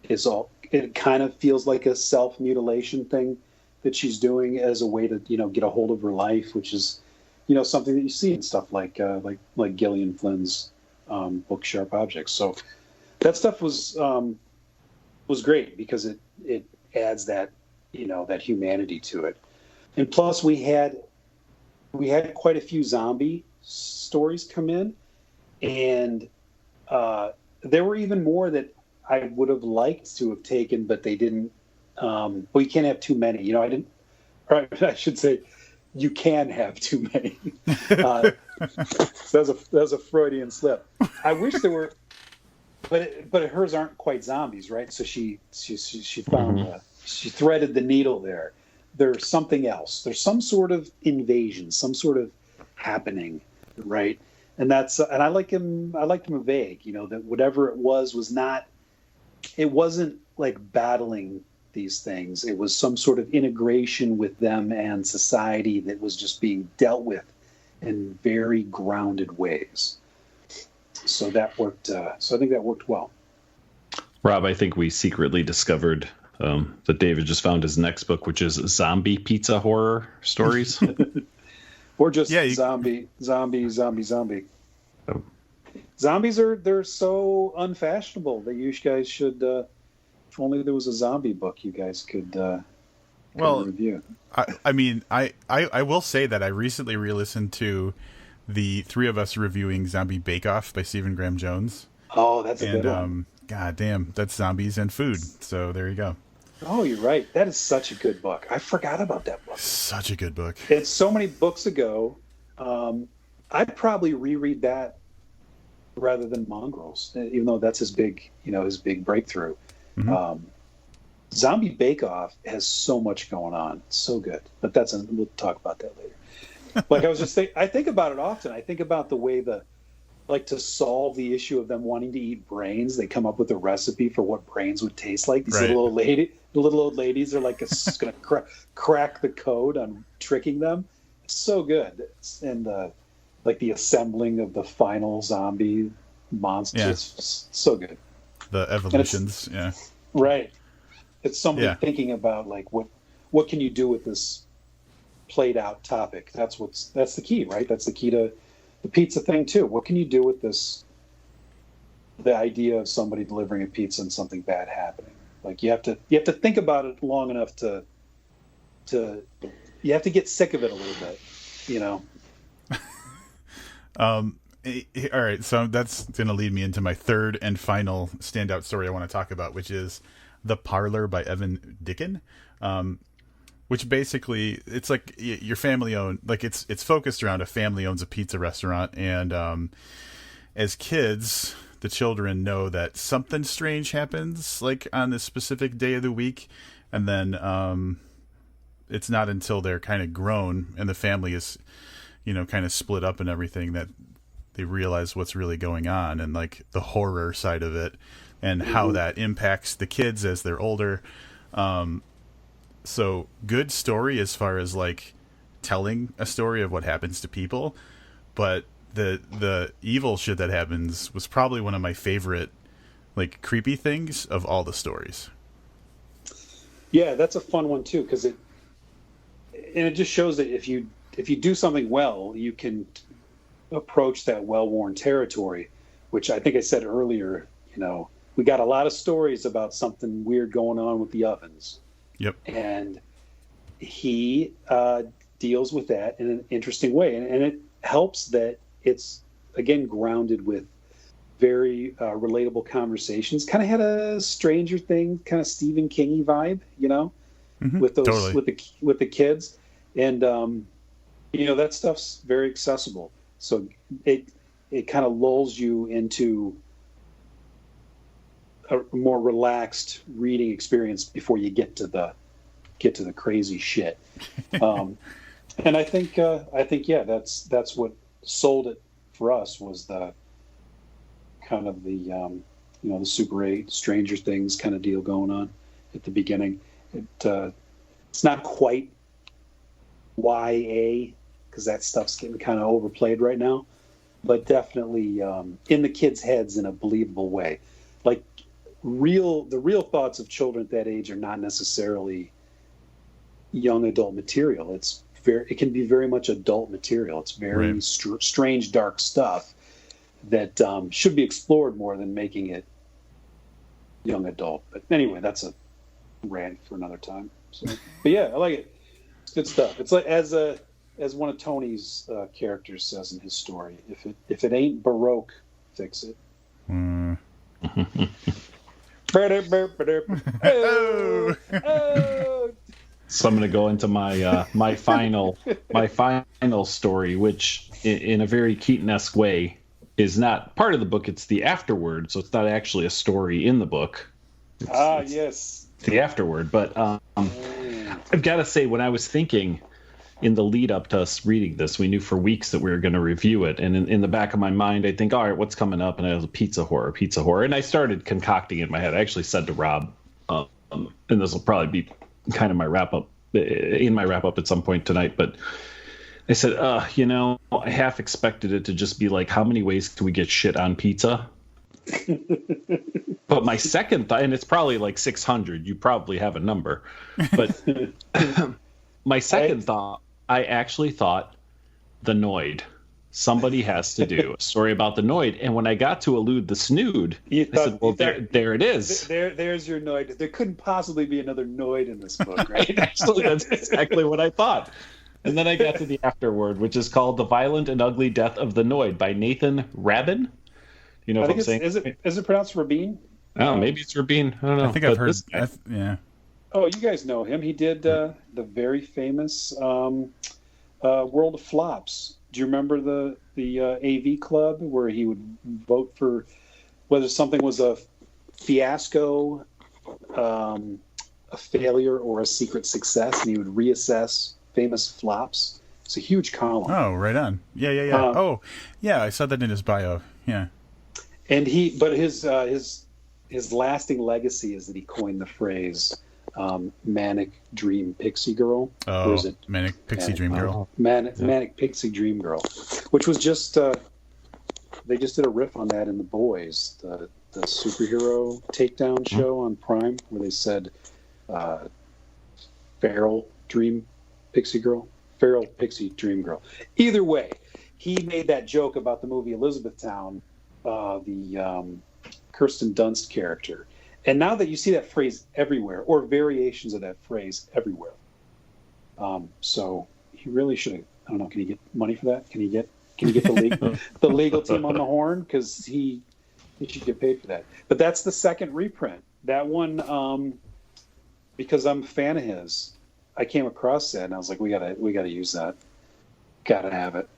is all. It kind of feels like a self-mutilation thing that she's doing as a way to get a hold of her life, which is something that you see in stuff like Gillian Flynn's book Sharp Objects. So that stuff was great because it adds that that humanity to it. And plus we had quite a few zombie stories come in, and there were even more that I would have liked to have taken, but they didn't. Well, you can't have too many. I didn't. Or I should say, you can have too many. That was a Freudian slip. I wish there were, but hers aren't quite zombies, right? So she found she threaded the needle there. There's something else. There's some sort of invasion, some sort of happening, right? And that's and I liked him vague. That whatever it was not. It wasn't like battling these things. It was some sort of integration with them and society that was just being dealt with in very grounded ways. So that worked. So I think that worked well. Rob, I think we secretly discovered that David just found his next book, which is Zombie Pizza Horror Stories. Or just Yeah, zombie. Oh. Zombies they're so unfashionable that you guys should. If only there was a zombie book, you guys could review. I mean, I will say that I recently re-listened to the three of us reviewing Zombie Bake Off by Stephen Graham Jones. Oh, that's a good one. God damn, that's zombies and food. So there you go. Oh, you're right. That is such a good book. I forgot about that book. Such a good book. It's so many books ago. I'd probably reread that rather than Mongrels, even though that's his big breakthrough. Mm-hmm. Zombie Bake Off has so much going on. It's so good. But we'll talk about that later. Like I was just I think about it often. I think about the way to solve the issue of them wanting to eat brains, they come up with a recipe for what brains would taste like. These little old ladies are like going to crack the code on tricking them. It's so good. And like the assembling of the final zombie monster. Yeah. It's so good. The evolutions, yeah. Right. It's somebody thinking about like what can you do with this played out topic? That's the key, right? That's the key to the pizza thing too. What can you do with this? The idea of somebody delivering a pizza and something bad happening. Like you have to think about it long enough to you have to get sick of it a little bit, All right, so that's going to lead me into my third and final standout story I want to talk about, which is The Parlor by Evan Dickin, which basically it's like your family owned, like it's focused around a family owns a pizza restaurant, and as kids, the children know that something strange happens like on this specific day of the week, and then it's not until they're kind of grown and the family is kind of split up and everything that they realize what's really going on, and like the horror side of it and how that impacts the kids as they're older. So good story as far as like telling a story of what happens to people, but the evil shit that happens was probably one of my favorite like creepy things of all the stories. Yeah, that's a fun one too, because it just shows that if you do something well, you can approach that well-worn territory, which I think I said earlier. We got a lot of stories about something weird going on with the ovens. Yep. And he deals with that in an interesting way, and it helps that it's again grounded with very relatable conversations. Kind of had a Stranger Things kind of Stephen Kingy vibe, with those Totally. with the kids, and that stuff's very accessible. So it kind of lulls you into a more relaxed reading experience before you get to the crazy shit. And I think yeah, that's what sold it for us, was the kind of the the Super 8 Stranger Things kind of deal going on at the beginning. It's not quite YA, because that stuff's getting kind of overplayed right now, but definitely in the kids' heads in a believable way. Like the real thoughts of children at that age are not necessarily young adult material. It can be very much adult material. It's very right. Strange, dark stuff that should be explored more than making it young adult. But anyway, that's a rant for another time. So, but yeah, I like it. It's good stuff. It's like as one of Tony's characters says in his story, if it ain't Baroque, fix it. Mm. Oh. So I'm going to go into my my final story, which in a very Keaton-esque way is not part of the book. It's the afterword, so it's not actually a story in the book. It's Yes, the afterword. But I've got to say, when I was thinking in the lead up to us reading this, we knew for weeks that we were going to review it, and in the back of my mind, I think, all right, what's coming up? And I was a pizza horror, and I started concocting in my head. I actually said to Rob, and this will probably be kind of my wrap up at some point tonight, but I said, I half expected it to just be like, how many ways can we get shit on pizza? But my second thought, and it's probably like 600, you probably have a number, but my second thought, I actually thought the Noid. Somebody has to do a story about the Noid. And when I got to Elude the Snood, I said, well, there it is. There's your Noid. There couldn't possibly be another Noid in this book, right? Actually, that's exactly what I thought. And then I got to the afterword, which is called The Violent and Ugly Death of the Noid by Nathan Rabin. You know what I'm saying? Is it pronounced Rabin? Oh, maybe it's Rabin. I don't know. I think I've heard. Yeah. Oh, you guys know him. He did the very famous World of Flops. Do you remember the AV Club, where he would vote for whether something was a fiasco, a failure, or a secret success, and he would reassess famous flops? It's a huge column. Oh, right on. Yeah. I saw that in his bio. Yeah. And his lasting legacy is that he coined the phrase manic dream pixie girl. Oh, or is it manic pixie dream girl. Manic pixie dream girl, which was just they just did a riff on that in The Boys, the superhero takedown show on Prime, where they said feral pixie dream girl. Either way, he made that joke about the movie Elizabethtown, the Kirsten Dunst character. And now that you see that phrase everywhere, or variations of that phrase everywhere, so he really should have. I don't know. Can he get money for that? Can he get the legal team on the horn? Because he should get paid for that. But that's the second reprint. That one, because I'm a fan of his, I came across that and I was like, we gotta use that. Gotta have it.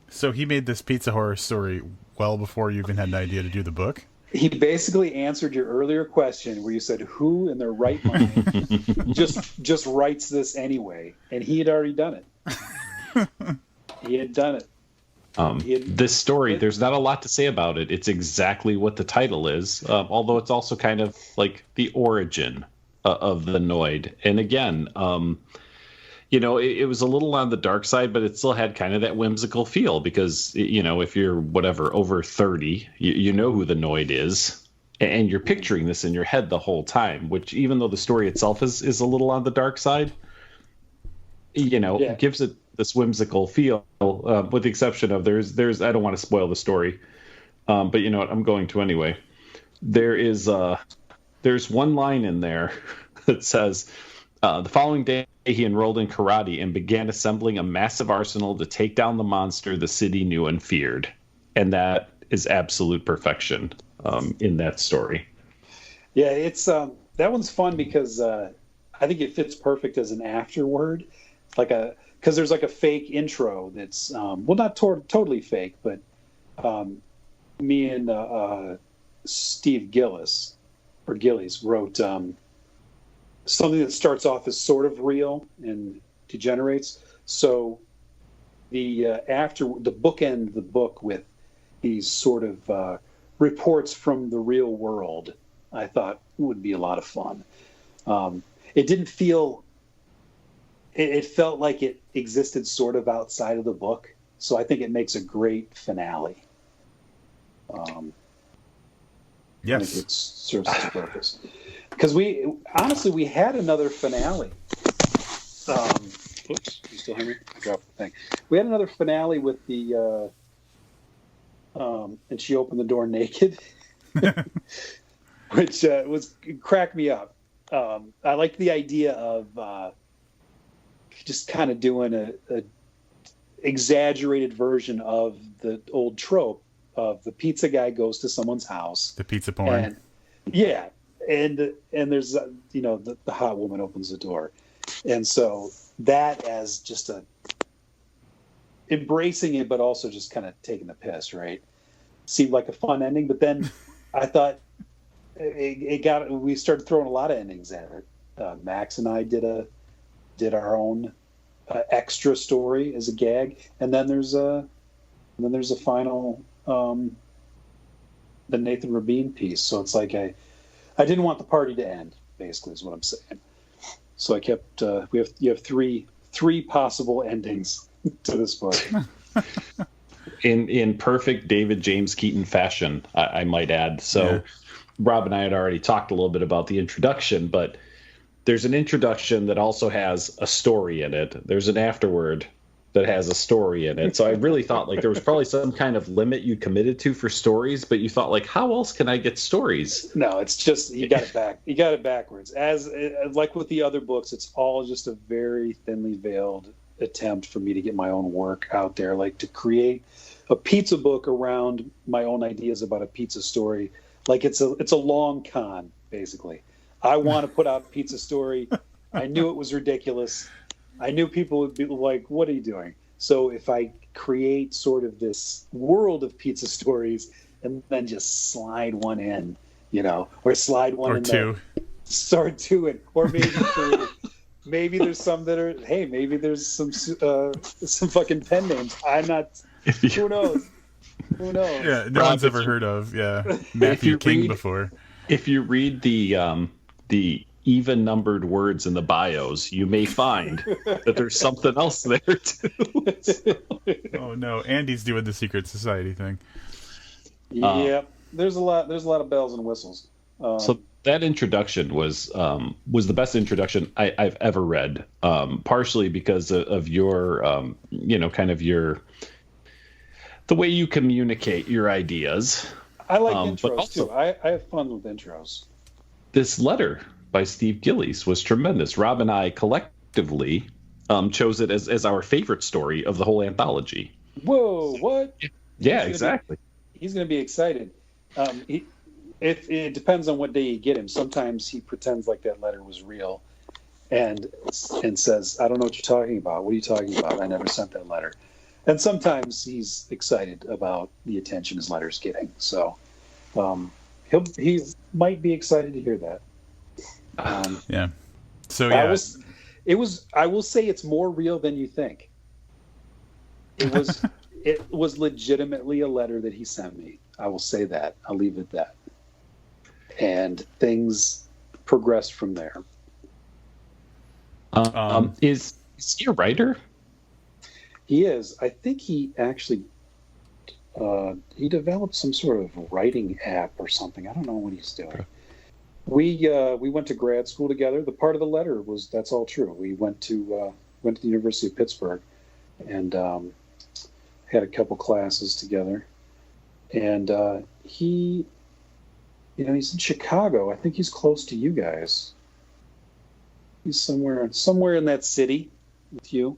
So he made this pizza horror story well before you even had an idea to do the book? He basically answered your earlier question where you said, who in their right mind just writes this anyway? And he had already done it. He had done it. This story, there's not a lot to say about it. It's exactly what the title is, although it's also kind of like the origin of the Noid. And again, it was a little on the dark side, but it still had kind of that whimsical feel because, if you're over 30, you know who the Noid is, and you're picturing this in your head the whole time, which even though the story itself is a little on the dark side, it gives it this whimsical feel, with the exception of there's I don't want to spoil the story, but you know what, I'm going to anyway. There's one line in there that says, The following day, he enrolled in karate and began assembling a massive arsenal to take down the monster the city knew and feared. And that is absolute perfection in that story. Yeah, it's that one's fun because I think it fits perfect as an afterword, because there's like a fake intro that's not totally fake, but me and Steve Gillis wrote something that starts off as sort of real and degenerates. So the bookend the book with these sort of reports from the real world, I thought would be a lot of fun. It didn't feel. It felt like it existed sort of outside of the book, so I think it makes a great finale. Yes, I think it serves its purpose. Because we had another finale. Oops, you still hear me? I dropped the thing. We had another finale with the, and she opened the door naked, which cracked me up. I liked the idea of just kind of doing a exaggerated version of the old trope of the pizza guy goes to someone's house. The pizza porn. And, yeah. And there's, the hot woman opens the door. And so that as just embracing it, but also just kind of taking the piss, right? Seemed like a fun ending. But then I thought we started throwing a lot of endings at it. Max and I did our own extra story as a gag. And then there's a final, the Nathan Rabin piece. So it's like I didn't want the party to end, basically, is what I'm saying. So I kept. You have three possible endings to this book. In perfect David James Keaton fashion, I might add. So, yeah. Rob and I had already talked a little bit about the introduction, but there's an introduction that also has a story in it. There's an afterword that has a story in it. So I really thought like there was probably some kind of limit you committed to for stories, but you thought like, how else can I get stories? No, it's just you got it back. You got it backwards. As like with the other books, it's all just a very thinly veiled attempt for me to get my own work out there, like to create a pizza book around my own ideas about a pizza story. Like it's a long con, basically. I want to put out a pizza story. I knew it was ridiculous. I knew people would be like, what are you doing? So if I create sort of this world of pizza stories and then just slide one in, or slide one in two. Start two in, or maybe three. Maybe there's some that are, hey, maybe there's some fucking pen names. I'm not, who knows? Who knows? Yeah, no one's ever heard of, Matthew King before. If you read the even numbered words in the bios, you may find that there's something else there too. Oh no, Andy's doing the secret society thing. Yeah, there's a lot of bells and whistles. So that introduction was the best introduction I've ever read. Partially because of your kind of the way you communicate your ideas. I like intros also, too. I have fun with intros. This letter by Steve Gillies was tremendous. Rob and I collectively chose it as our favorite story of the whole anthology. Whoa, what? Yeah, exactly. He's going to be excited. It depends on what day you get him. Sometimes he pretends like that letter was real and says, I don't know what you're talking about. What are you talking about? I never sent that letter. And sometimes he's excited about the attention his letter's getting. So he might be excited to hear that. Yeah. So yeah, I will say it's more real than you think. It was legitimately a letter that he sent me. I will say that. I'll leave it at that. And things progressed from there. Is he a writer? He is. I think he actually he developed some sort of writing app or something. I don't know what he's doing. We went to grad school together. The part of the letter was that's all true. We went to the University of Pittsburgh and had a couple classes together. And he, he's in Chicago. I think he's close to you guys. He's somewhere in that city with you.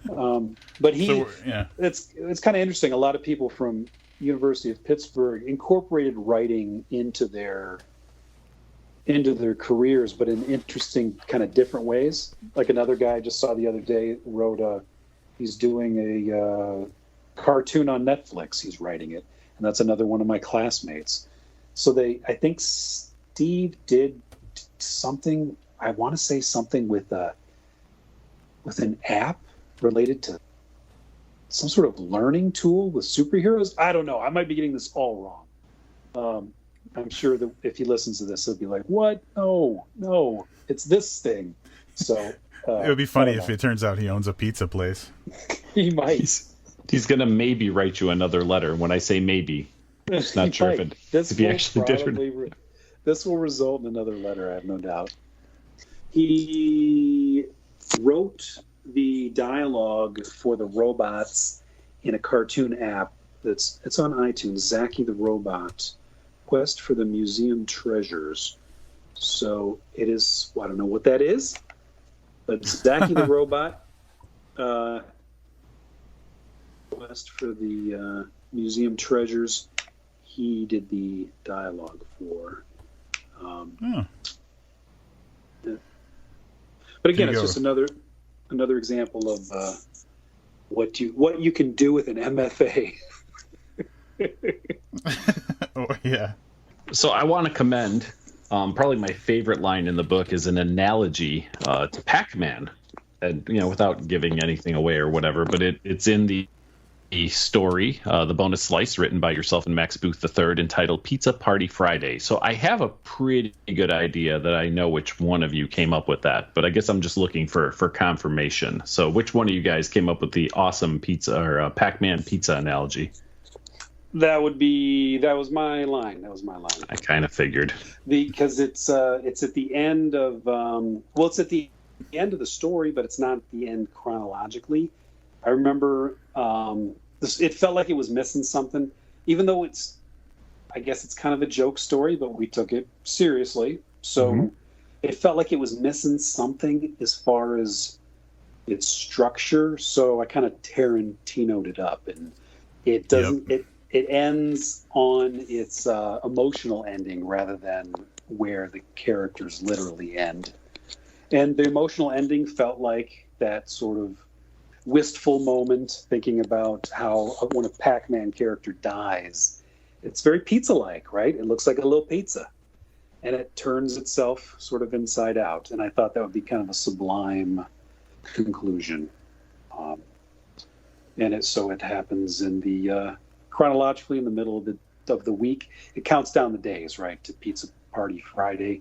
But it's kind of interesting. A lot of people from University of Pittsburgh incorporated writing into their careers, but in interesting kind of different ways. Like another guy I just saw the other day he's doing a cartoon on Netflix. He's writing it, and that's another one of my classmates. So I think Steve did something. I want to say something with an app related to some sort of learning tool with superheroes. I don't know. I might be getting this all wrong. I'm sure that if he listens to this, he'll be like, "What? No, it's this thing." So it would be funny if it turns out he owns a pizza place. He might. He's gonna maybe write you another letter. When I say maybe, it's not sure if he actually did. This will result in another letter, I have no doubt. He wrote the dialogue for the robots in a cartoon app it's on iTunes. Zachy the Robot, Quest for the Museum Treasures. So it is. I don't know what that is, but Zachy the Robot, Quest for the Museum Treasures. He did the dialogue for. Yeah. But again, it's just another example of what you can do with an MFA. Oh, yeah. So I want to commend. Probably my favorite line in the book is an analogy to Pac-Man, and without giving anything away or whatever, but it's in the story, the bonus slice written by yourself and Max Booth III, entitled Pizza Party Friday. So I have a pretty good idea that I know which one of you came up with that, but I guess I'm just looking for confirmation. So which one of you guys came up with the awesome pizza or Pac-Man pizza analogy? That was my line. I kind of figured. Because it's at the end of it's at the end of the story, but it's not at the end chronologically. I remember it felt like it was missing something, even though I guess it's kind of a joke story, but we took it seriously. So It felt like it was missing something as far as its structure. So I kind of Tarantino'd it up, and it doesn't. Yep. It ends on its emotional ending rather than where the characters literally end. And the emotional ending felt like that sort of wistful moment, thinking about how when a Pac-Man character dies, it's very pizza-like, right? It looks like a little pizza, and it turns itself sort of inside out. And I thought that would be kind of a sublime conclusion. And it happens in the chronologically in the middle of the week. It counts down the days, right, to Pizza Party Friday,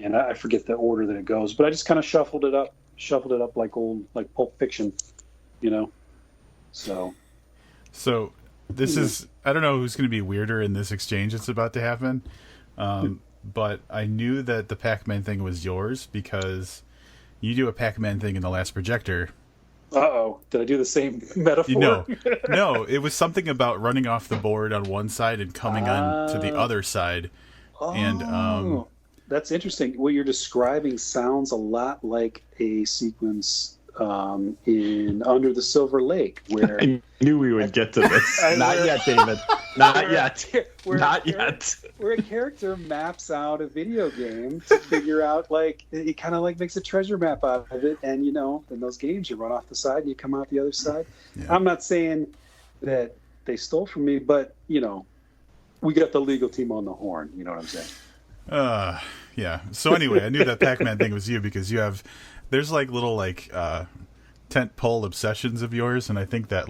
and I forget the order that it goes, but I just kind of shuffled it up like Pulp Fiction, So this is, I don't know who's going to be weirder in this exchange that's about to happen, but I knew that the Pac-Man thing was yours because you do a Pac-Man thing in the Last Projector. Uh-oh. Did I do the same metaphor? No, it was something about running off the board on one side and coming on to the other side. And that's interesting. What you're describing sounds a lot like a sequence in Under the Silver Lake, where I knew we would get to this. Not yet, David. Not yet. Not yet. Where a character maps out a video game to figure out, he kind of makes a treasure map out of it, and in those games you run off the side and you come out the other side. Yeah. I'm not saying that they stole from me, but we got the legal team on the horn. You know what I'm saying? Yeah. So anyway, I knew that Pac-Man thing was you because there's little tent pole obsessions of yours, and I think that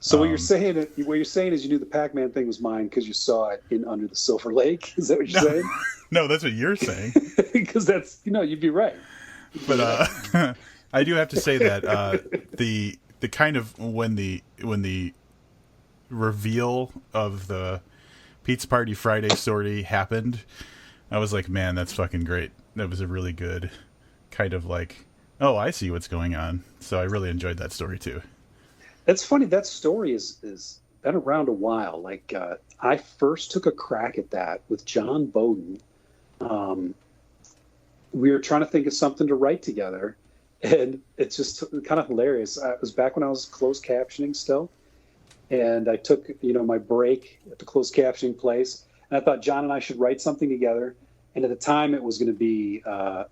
So what you're saying is you knew the Pac-Man thing was mine because you saw it in Under the Silver Lake. Is that what you're saying? No, that's what you're saying. Because that's you'd be right. But I do have to say that the kind of when the reveal of the Pizza Party Friday story happened, I was like, man, that's fucking great. That was a really good kind of oh, I see what's going on. So I really enjoyed that story too. That's funny. That story is been around a while. I first took a crack at that with John Bowden we were trying to think of something to write together, and it's just kind of hilarious. It was back when I was closed captioning still, and I took my break at the closed captioning place, and I thought John and I should write something together. And at the time, it was going to be I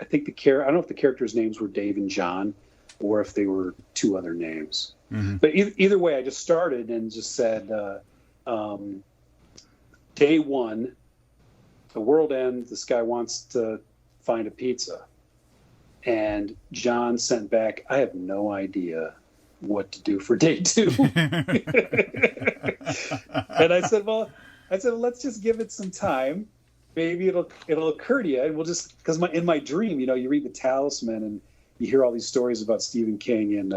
think I don't know if the characters' names were Dave and John, or if they were two other names. Mm-hmm. But either way, I just started and just said, day one, the world ends, this guy wants to find a pizza. And John sent back, I have no idea what to do for day two. And I said, well, let's just give it some time. Maybe it'll occur to you, and we'll just, because in my dream, you read The Talisman and you hear all these stories about Stephen King and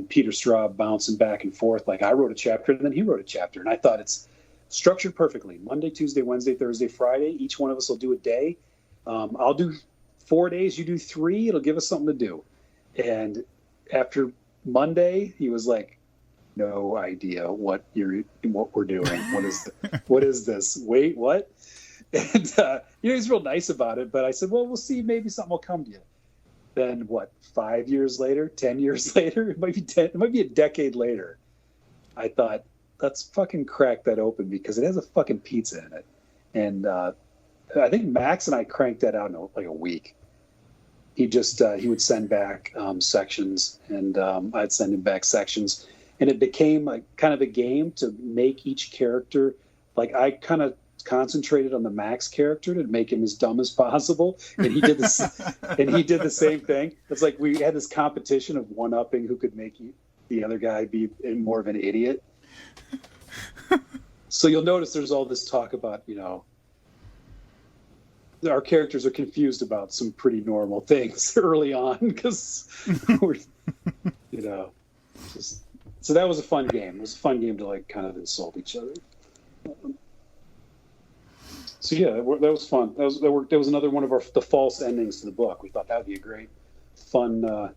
Peter Straub bouncing back and forth. Like, I wrote a chapter and then he wrote a chapter, and I thought it's structured perfectly. Monday, Tuesday, Wednesday, Thursday, Friday. Each one of us will do a day. I'll do 4 days. You do 3. It'll give us something to do. And after Monday, he was like, no idea what we're doing. What is this? Wait, what? And he's real nice about it, but I said, well, we'll see. Maybe something will come to you. Then what? 5 years later, 10 years later, it might be a decade later. I thought, let's fucking crack that open because it has a fucking pizza in it. And I think Max and I cranked that out in like a week. He just he would send back sections, and I'd send him back sections, and it became kind of a game to make each character. Like, I kind of concentrated on the Max character to make him as dumb as possible, and he did the same thing. It's like we had this competition of one-upping who could make the other guy be more of an idiot. So you'll notice there's all this talk about, our characters are confused about some pretty normal things early on because we're, so that was a fun game. It was a fun game to kind of insult each other. So yeah, that was fun. That was another one of the false endings to the book. We thought that would be a great, fun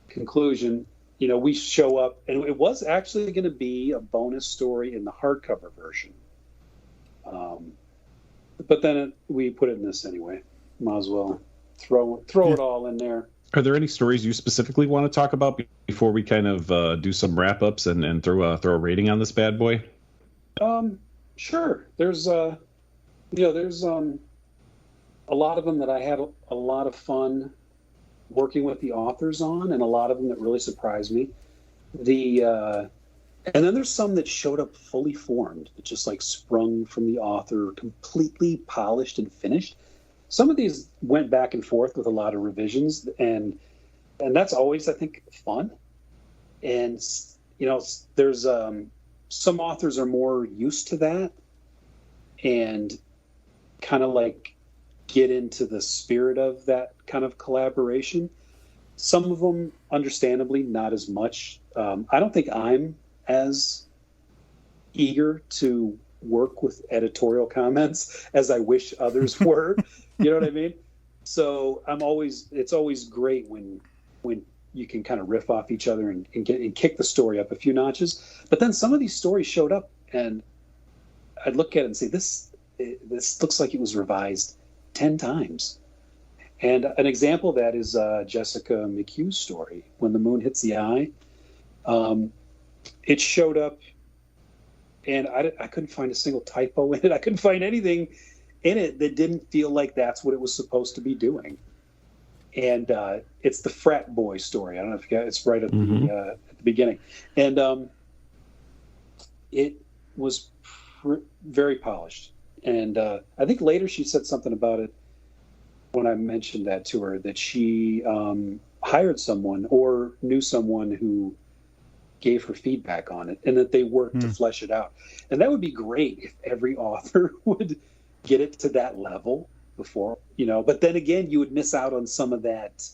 conclusion. We show up, and it was actually going to be a bonus story in the hardcover version. But then we put it in this anyway. Might as well throw it all in there. Are there any stories you specifically want to talk about before we kind of do some wrap-ups and throw a rating on this bad boy? Sure. There's a lot of them that I had a lot of fun working with the authors on, and a lot of them that really surprised me. And then there's some that showed up fully formed, that just sprung from the author, completely polished and finished. Some of these went back and forth with a lot of revisions, and that's always, I think, fun. And there's some authors are more used to that and kind of get into the spirit of that kind of collaboration. Some of them, understandably, not as much. I don't think I'm as eager to work with editorial comments as I wish others were. You know what I mean? So it's always great when you can kind of riff off each other and kick the story up a few notches. But then some of these stories showed up, and I'd look at it and say, this looks like it was revised 10 times. And an example of that is Jessica McHugh's story, When the Moon Hits the Eye. It showed up, and I couldn't find a single typo in it. I couldn't find anything in it that didn't feel like that's what it was supposed to be doing. And it's the frat boy story. I don't know if you got it's right at the beginning. And it was very polished. And I think later she said something about it when I mentioned that to her, that she hired someone or knew someone who gave her feedback on it, and that they worked to flesh it out. And that would be great if every author would get it to that level before, but then again, you would miss out on some of that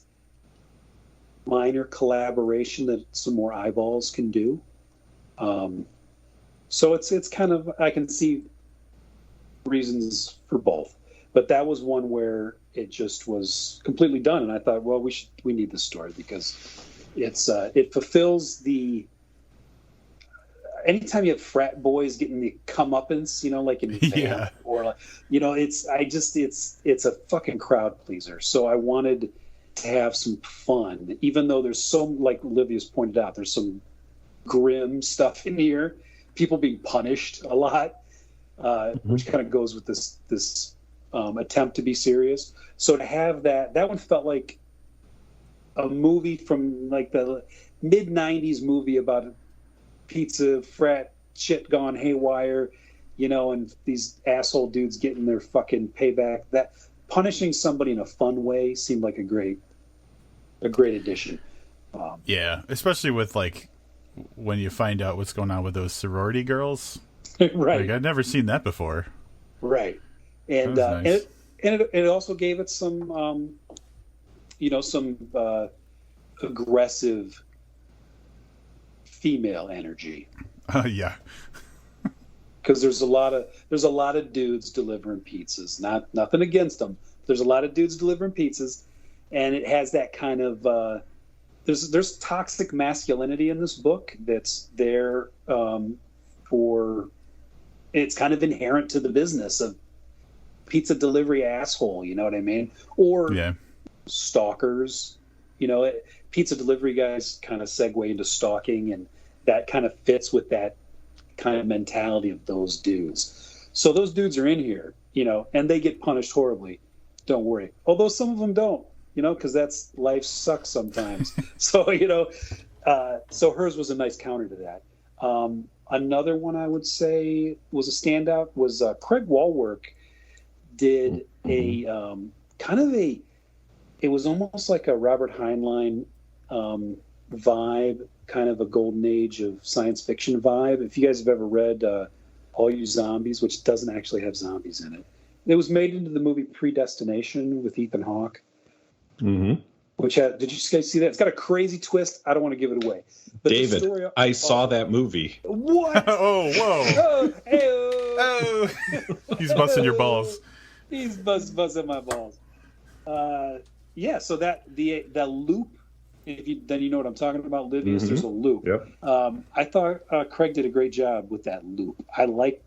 minor collaboration that some more eyeballs can do. So it's kind of, I can see reasons for both, but that was one where it just was completely done. And I thought, well, we need this story because it fulfills the, anytime you have frat boys getting the comeuppance, like in the band, or or like, it's a fucking crowd pleaser. So I wanted to have some fun, even though there's so, like Livia's pointed out, there's some grim stuff in here, people being punished a lot, which kind of goes with this attempt to be serious. So to have that one felt like a movie from like the mid 90s movie about a pizza frat shit gone haywire, and these asshole dudes getting their fucking payback. That punishing somebody in a fun way seemed like a great addition. Yeah, especially with like when you find out what's going on with those sorority girls. Right. Like, I'd never seen that before. Right. And nice. it also gave it some aggressive female energy. Yeah. Because there's a lot of dudes delivering pizzas. Nothing against them. There's a lot of dudes delivering pizzas, and it has that kind of there's toxic masculinity in this book that's there for. It's kind of inherent to the business of pizza delivery asshole. You know what I mean? Or stalkers. Pizza delivery guys kind of segue into stalking, and that kind of fits with that kind of mentality of those dudes. So those dudes are in here, and they get punished horribly. Don't worry. Although some of them don't, because that's life sucks sometimes. So, so hers was a nice counter to that. Another one I would say was a standout was Craig Wallwork did a kind of it was almost like a Robert Heinlein vibe, kind of a golden age of science fiction vibe. If you guys have ever read All You Zombies, which doesn't actually have zombies in it. It was made into the movie Predestination with Ethan Hawke. Mm-hmm. Which did you guys see that? It's got a crazy twist. I don't want to give it away. But David, I saw that movie. What? Oh, whoa. Oh. He's busting your balls. He's busting my balls. Yeah, so that the loop, then you know what I'm talking about, Livius. There's a loop. Yep. I thought Craig did a great job with that loop. I like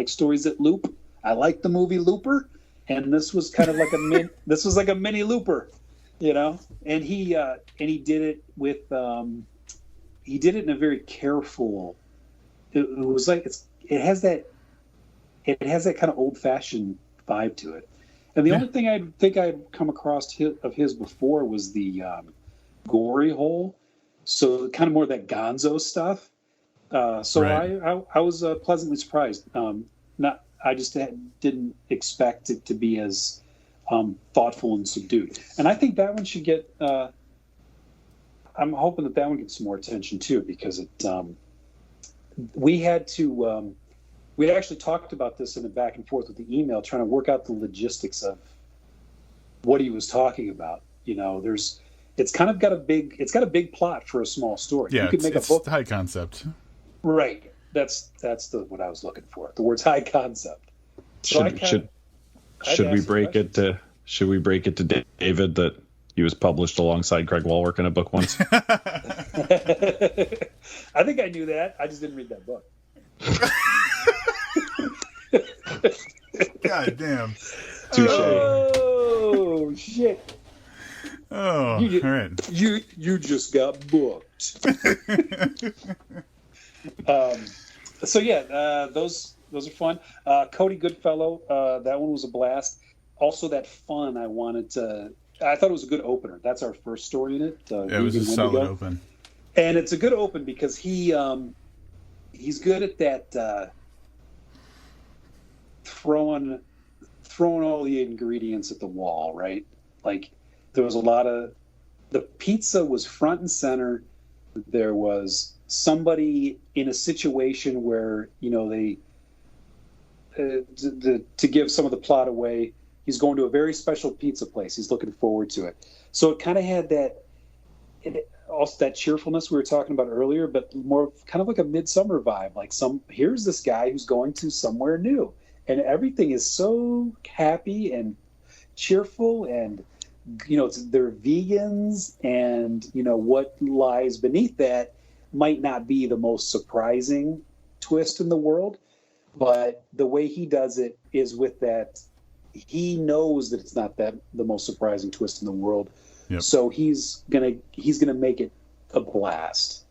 stories that loop. I like the movie Looper, and this was kind of like a mini Looper, And he did it with he did it in a very careful. It was like it has that kind of old fashioned vibe to it. And the only thing I think I'd come across of his before was the Gory Hole, so kind of more of that Gonzo stuff. Right. I was pleasantly surprised. I just didn't expect it to be as thoughtful and subdued. And I think that one should get. I'm hoping that one gets some more attention too, because it. We had to. We actually talked about this in the back and forth with the email, trying to work out the logistics of what he was talking about. It's kind of got a big plot for a small story. Yeah, you could make it's a book. High concept. Right. That's what I was looking for. The words high concept. So should we break it to David that he was published alongside Craig Wallwork in a book once? I think I knew that. I just didn't read that book. God damn. Touche. Oh shit. Oh, all right. You just got booked. So yeah, those are fun. Cody Goodfellow, that one was a blast. Also, that fun. I thought it was a good opener. That's our first story in it. It was a solid open. And it's a good open because he's good at that throwing all the ingredients at the wall, right? Like there was a lot of the pizza was front and center. There was somebody in a situation where they to give some of the plot away. He's going to a very special pizza place. He's looking forward to it. So it kind of had also that cheerfulness we were talking about earlier, but more kind of like a midsummer vibe. Like here's this guy who's going to somewhere new, and everything is so happy and cheerful, and they're vegans, and what lies beneath that might not be the most surprising twist in the world, but the way he does it is with that. He knows that it's not the most surprising twist in the world, so he's gonna make it a blast.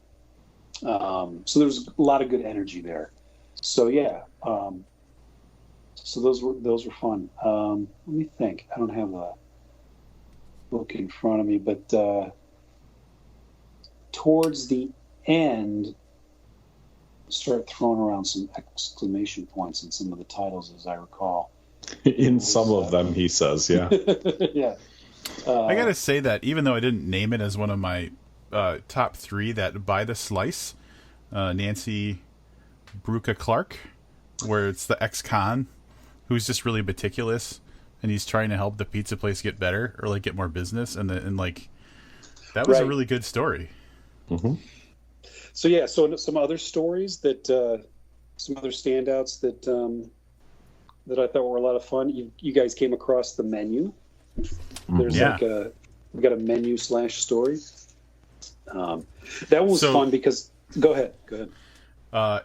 So there's a lot of good energy there. So yeah, so those were fun. Let me think. I don't have a book in front of me, but towards the end, start throwing around some exclamation points in some of the titles, as I recall. In some of them, he says, yeah. Yeah. I gotta say that even though I didn't name it as one of my top 3, that By the Slice, Nancy Bruca Clark, where it's the ex-con who's just really meticulous and he's trying to help the pizza place get better or like get more business, and like that was a really good story. Mm-hmm. So yeah, so some other stories that some other standouts that I thought were a lot of fun. You guys came across The Menu. There's we got a menu / story. That one was fun because go ahead.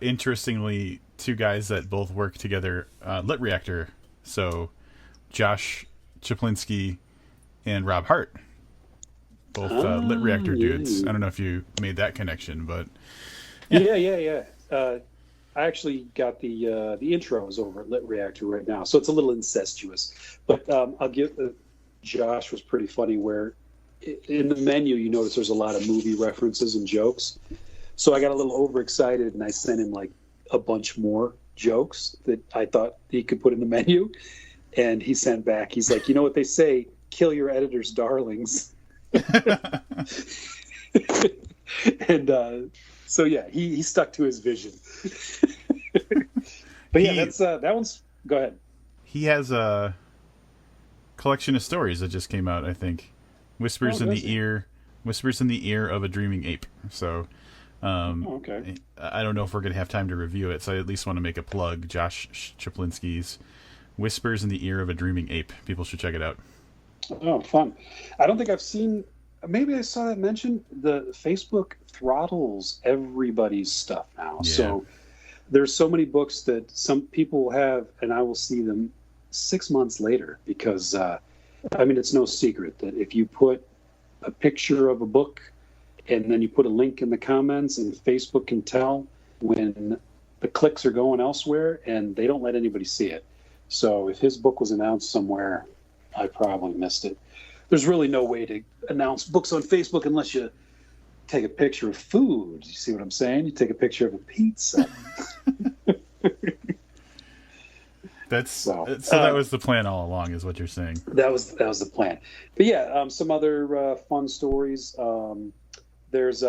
Interestingly, 2 guys that both work together, Lit Reactor. So Josh Chaplinsky and Robb Hart, both Lit Reactor dudes. I don't know if you made that connection, but yeah. I actually got the intros over at Lit Reactor right now, so it's a little incestuous. But I'll give Josh was pretty funny. Where in The Menu, you notice there's a lot of movie references and jokes. So I got a little overexcited, and I sent him like a bunch more jokes that I thought he could put in the menu. And he sent back. He's like, you know what they say? Kill your editor's darlings. And so yeah, he stuck to his vision. But yeah, that's that one's. Go ahead. He has a collection of stories that just came out, I think. Whispers in the ear of a dreaming ape. So okay. I don't know if we're going to have time to review it, so I at least want to make a plug. Josh Chaplinsky's Whispers in the Ear of a Dreaming Ape. People should check it out. Oh, fun. I don't think I've seen, maybe I saw that mentioned. The Facebook throttles everybody's stuff now. Yeah. So there's so many books that some people have, and I will see them 6 months later because, it's no secret that if you put a picture of a book and then you put a link in the comments, and Facebook can tell when the clicks are going elsewhere, and they don't let anybody see it. So if his book was announced somewhere, I probably missed it. There's really no way to announce books on Facebook unless you take a picture of food. You see what I'm saying? You take a picture of a pizza. So that was the plan all along, is what you're saying. That was the plan. But yeah, some other fun stories. There's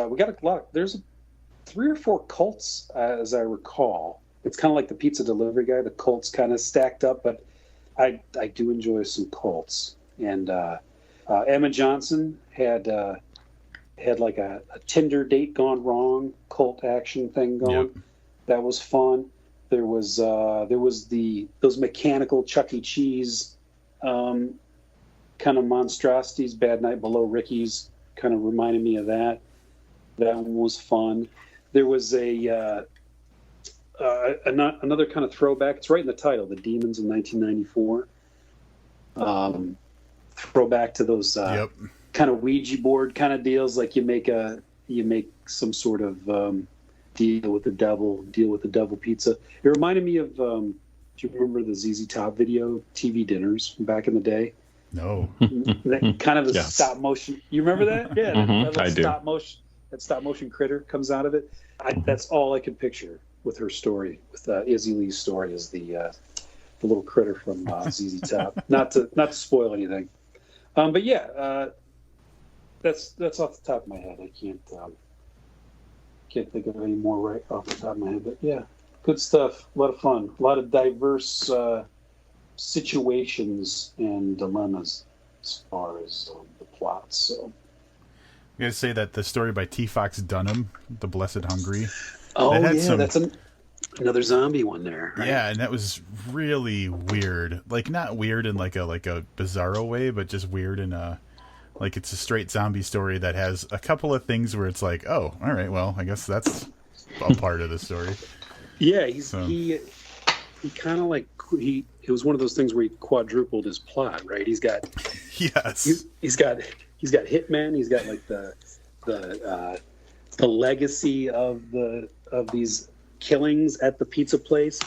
3 or 4 cults, as I recall. It's kind of like the pizza delivery guy. The cults kind of stacked up, but I do enjoy some cults. And Emma Johnson had like a Tinder date gone wrong cult action thing going. Yep. That was fun. There was those mechanical Chuck E. Cheese kind of monstrosities. Bad Night Below Ricky's kind of reminded me of that. That one was fun. There was another kind of throwback. It's right in the title, The Demons in 1994. Throwback to those kind of Ouija board kind of deals, like you make some sort of deal with the devil pizza. It reminded me of do you remember the ZZ Top video TV dinners from back in the day? No. That kind of stop motion. You remember that? Yeah, Mm-hmm. I do. That stop motion critter comes out of it. That's all I could picture with her story, with Izzy Lee's story, is the little critter from ZZ Top. Not to spoil anything, but yeah, that's off the top of my head. I can't think of any more right off the top of my head. But yeah, good stuff. A lot of fun. A lot of diverse situations and dilemmas as far as the plots. So. I gotta say that the story by T. Fox Dunham, The Blessed Hungry. Oh yeah, that's another zombie one there. Right? Yeah, and that was really weird. Like, not weird in like a bizarro way, but just weird in a like it's a straight zombie story that has a couple of things where it's like, oh, all right, well, I guess that's a part of the story. Yeah, he kind of like it was one of those things where he quadrupled his plot, right? He's got Yes. He's got hitmen. He's got like the legacy of these killings at the pizza place.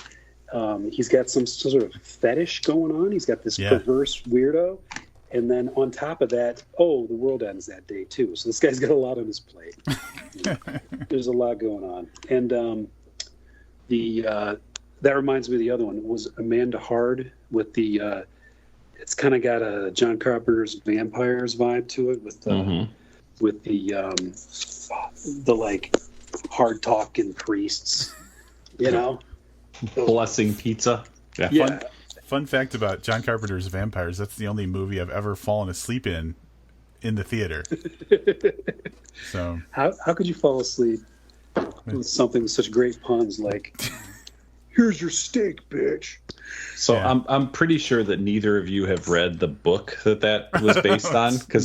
He's got some sort of fetish going on. He's got this perverse weirdo, and then on top of that, the world ends that day too. So this guy's got a lot on his plate. There's a lot going on, and that reminds me of the other one. It was Amanda Hard with the. It's kind of got a John Carpenter's Vampires vibe to it with the like hard talking priests, you know, blessing pizza. Yeah. Fun fact about John Carpenter's Vampires: that's the only movie I've ever fallen asleep in the theater. So how could you fall asleep with something with such great puns like "Here's your steak, bitch"? So I'm pretty sure that neither of you have read the book that was based on, because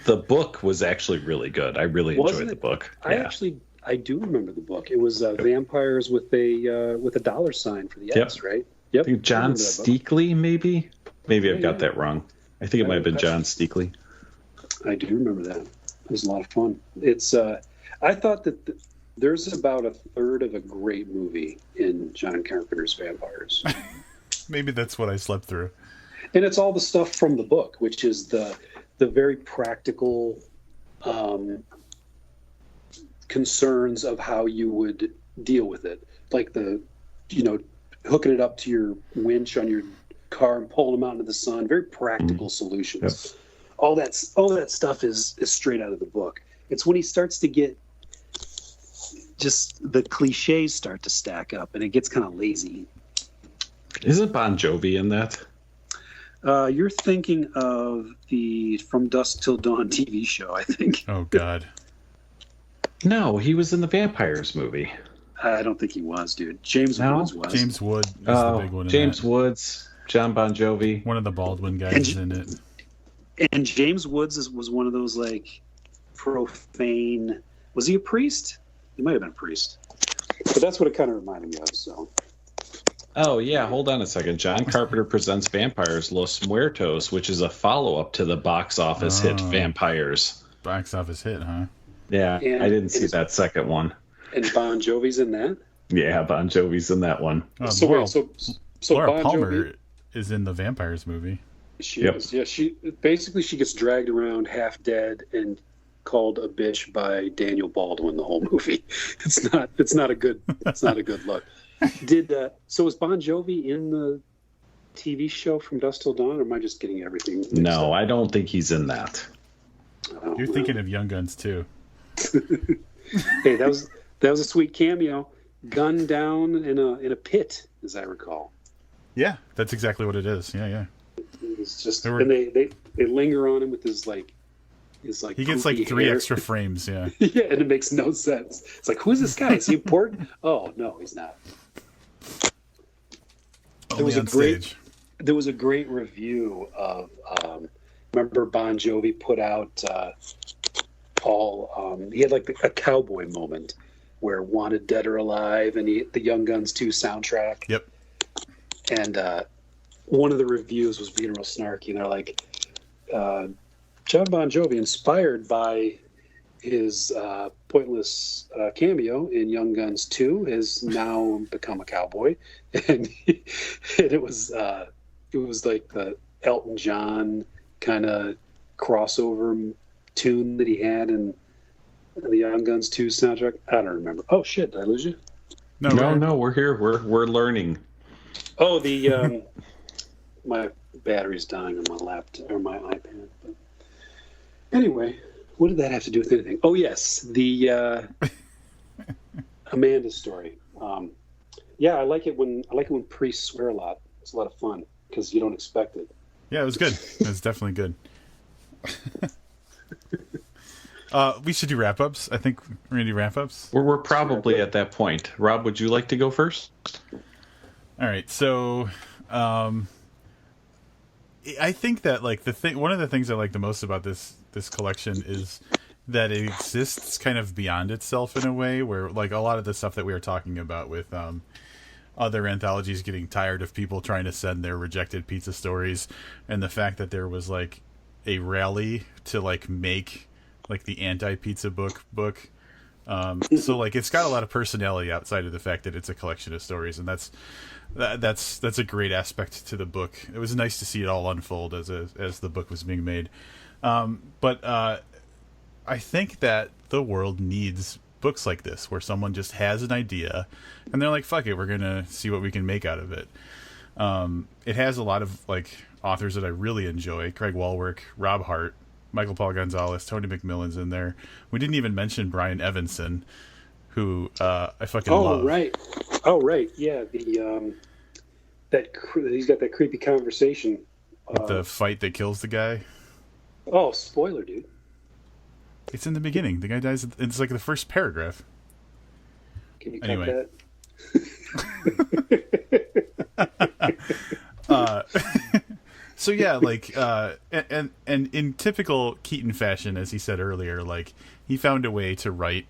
the book was actually really good. I really enjoyed the book. I do remember the book. It was vampires with a dollar sign for the S, right? Yep. I think John Steakley, maybe I've got that wrong. I think it might have been John Steakley. I do remember that. It was a lot of fun. It's I thought that there's about a third of a great movie in John Carpenter's Vampires. Maybe that's what I slept through. And it's all the stuff from the book, which is the very practical concerns of how you would deal with it. Like hooking it up to your winch on your car and pulling them out into the sun. Very practical solutions. Yep. All that stuff is straight out of the book. It's when he starts to get just the cliches start to stack up and it gets kind of lazy. Isn't Bon Jovi in that? You're thinking of the From Dusk Till Dawn TV show, I think. Oh, God. No, he was in the Vampires movie. I don't think he was, dude. James Woods was. James Wood is the big one in James that. Woods, John Bon Jovi. One of the Baldwin guys in it. And James Woods was one of those, like, profane... Was he a priest? He might have been a priest. But that's what it kind of reminded me of, so... Oh, yeah, hold on a second. John Carpenter presents Vampires Los Muertos, which is a follow-up to the box office hit Vampires. Box office hit, huh? Yeah, I didn't see that second one. And Bon Jovi's in that? Yeah, Bon Jovi's in that one. Laura Bon Palmer Jovi is in the Vampires movie. She is. Yeah, she gets dragged around half dead and called a bitch by Daniel Baldwin the whole movie. It's not a good look. So was Bon Jovi in the TV show From Dusk Till Dawn, or am I just getting everything mixed up? I don't think he's in that. You're thinking of Young Guns too. Hey, that was a sweet cameo. Gunned down in a pit, as I recall. Yeah, that's exactly what it is. Yeah. It's just and they linger on him with his he gets like 3 hair. extra frames. Yeah. Yeah, and it makes no sense. It's like, who's this guy? Is he important? Oh no, he's not. There was a great review of remember Bon Jovi put out he had like a cowboy moment where Wanted Dead or Alive and the Young Guns 2 soundtrack. Yep. And one of the reviews was being real snarky, and they're like, John Bon Jovi, inspired by his pointless cameo in Young Guns 2, has now become a cowboy, and it was like the Elton John kind of crossover tune that he had in the Young Guns 2 soundtrack. I don't remember. Oh shit! Did I lose you? No, we're here. We're learning. Oh, the my battery's dying on my laptop or my iPad. But anyway, what did that have to do with anything? Oh yes, the Amanda story. Yeah, I like it when priests swear a lot. It's a lot of fun because you don't expect it. Yeah, it was good. It was definitely good. We should do wrap-ups. I think we're going to do wrap-ups. We're probably at that point. Rob, would you like to go first? All right. So, I think that one of the things I like the most about this collection is that it exists kind of beyond itself in a way where like a lot of the stuff that we were talking about with other anthologies getting tired of people trying to send their rejected pizza stories, and the fact that there was like a rally to like make like the anti-pizza book. So like it's got a lot of personality outside of the fact that it's a collection of stories, and that's a great aspect to the book. It was nice to see it all unfold as the book was being made. But I think that the world needs books like this, where someone just has an idea and they're like, fuck it, we're gonna see what we can make out of it. It has a lot of like authors that I really enjoy: Craig Walwork, Robb Hart, Michael Paul Gonzalez, Tony McMillan's in there. We didn't even mention Brian Evanson, who I fucking love. Oh right, yeah. The he's got that creepy conversation with the fight that kills the guy. Oh, spoiler, dude! It's in the beginning. The guy dies. It's like the first paragraph. Can you cut that? So yeah, like, and in typical Keaton fashion, as he said earlier, like he found a way to write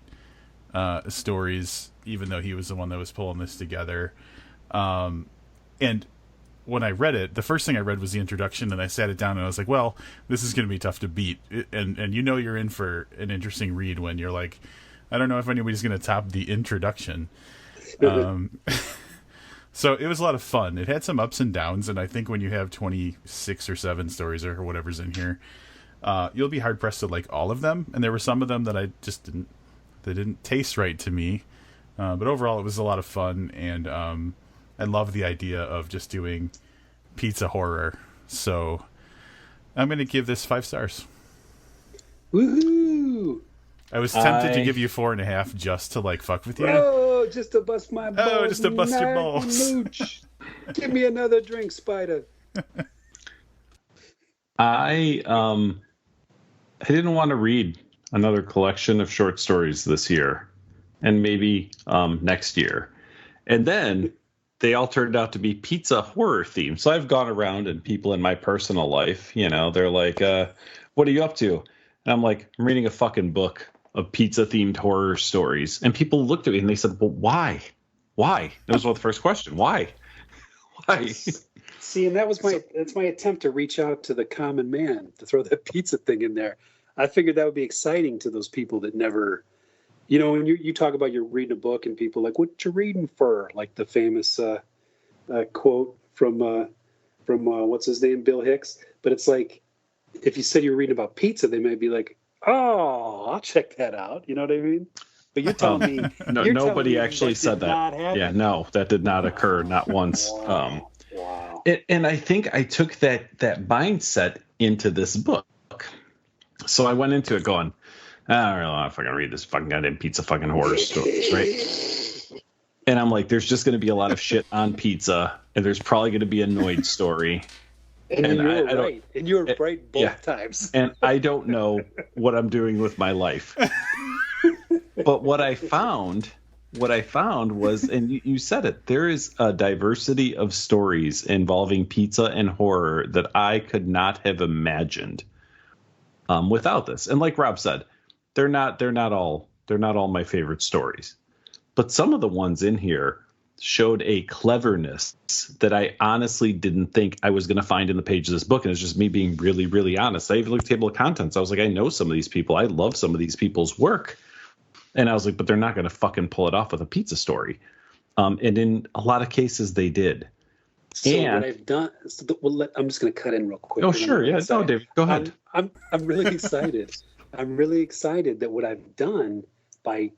stories, even though he was the one that was pulling this together. And when I read it, the first thing I read was the introduction, and I sat it down and I was like, well, this is going to be tough to beat. And you know you're in for an interesting read when you're like, I don't know if anybody's going to top the introduction. So it was a lot of fun. It had some ups and downs, and I think when you have 26 or 7 stories or whatever's in here, you'll be hard-pressed to like all of them. And there were some of them that I just didn't taste right to me. But overall, it was a lot of fun, and I love the idea of just doing pizza horror. So I'm going to give this 5 stars. Woohoo! I was tempted to give you 4.5 just to like fuck with you. Oh, just to bust my balls. Oh, just to bust your balls. Mooch. Give me another drink, Spider. I didn't want to read another collection of short stories this year, and maybe next year. And then they all turned out to be pizza horror themed. So I've gone around, and people in my personal life, you know, they're like, what are you up to? And I'm like, I'm reading a fucking book of pizza themed horror stories. And people looked at me and they said, well, why? That was the first question. Why? See, and that's my attempt to reach out to the common man, to throw that pizza thing in there. I figured that would be exciting to those people that never, you know, when you talk about you're reading a book and people like, what you reading for? Like the famous quote from what's his name, Bill Hicks. But it's like, if you said you're reading about pizza, they might be like, oh, I'll check that out. You know what I mean? But you're telling me nobody actually said that. Yeah, no, that did not occur, not once. Wow. And I think I took that mindset into this book. So I went into it going, I don't really want to fucking read this fucking goddamn pizza fucking horror stories, right? And I'm like, there's just going to be a lot of shit on pizza, and there's probably going to be a Noid story. And you were right. And you were right both times. And I don't know what I'm doing with my life. But what I found was, and you said it, there is a diversity of stories involving pizza and horror that I could not have imagined without this. And like Rob said, they're not all my favorite stories. But some of the ones in here showed a cleverness that I honestly didn't think I was going to find in the page of this book. And it's just me being really, really honest. I even looked at the table of contents. I was like, I know some of these people. I love some of these people's work. And I was like, but they're not going to fucking pull it off with a pizza story. And in a lot of cases, they did. So what I've done, I'm just going to cut in real quick. Oh, sure. Yeah. No, David, go ahead. I'm really excited. I'm really excited that what I've done by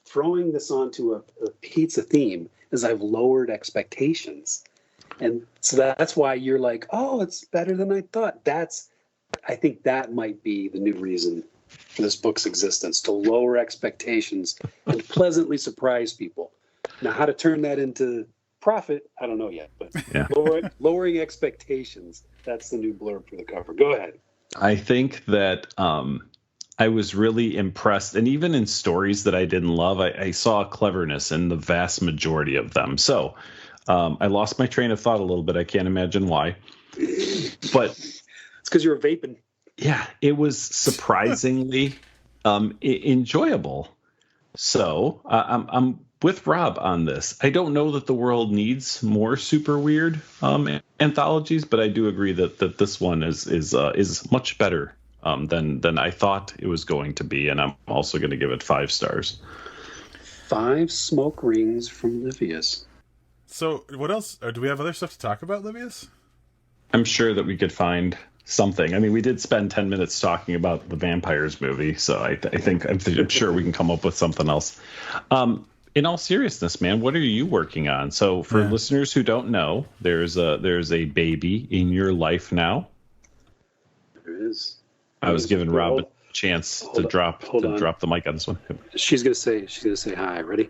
throwing this onto a pizza theme is I've lowered expectations. And so that's why you're like, oh, it's better than I thought. I think that might be the new reason for this book's existence, to lower expectations and pleasantly surprise people. Now, how to turn that into profit, I don't know yet, but yeah. Lowering expectations, that's the new blurb for the cover. Go ahead. I think that I was really impressed. And even in stories that I didn't love, I saw cleverness in the vast majority of them. So I lost my train of thought a little bit. I can't imagine why. But it's because you were vaping. Yeah, it was surprisingly enjoyable. So I'm with Rob on this. I don't know that the world needs more super weird anthologies, but I do agree that this one is much better than I thought it was going to be, and I'm also going to give it 5 stars. 5 smoke rings from Livius. So what else? Do we have other stuff to talk about, Livius? I'm sure that we could find something. I mean, we did spend 10 minutes talking about the vampires movie, so I'm sure we can come up with something else. In all seriousness, man, what are you working on? So for listeners who don't know, there's a baby in your life now. There is. I was giving Rob a chance to drop the mic on this one. She's gonna say hi. Ready?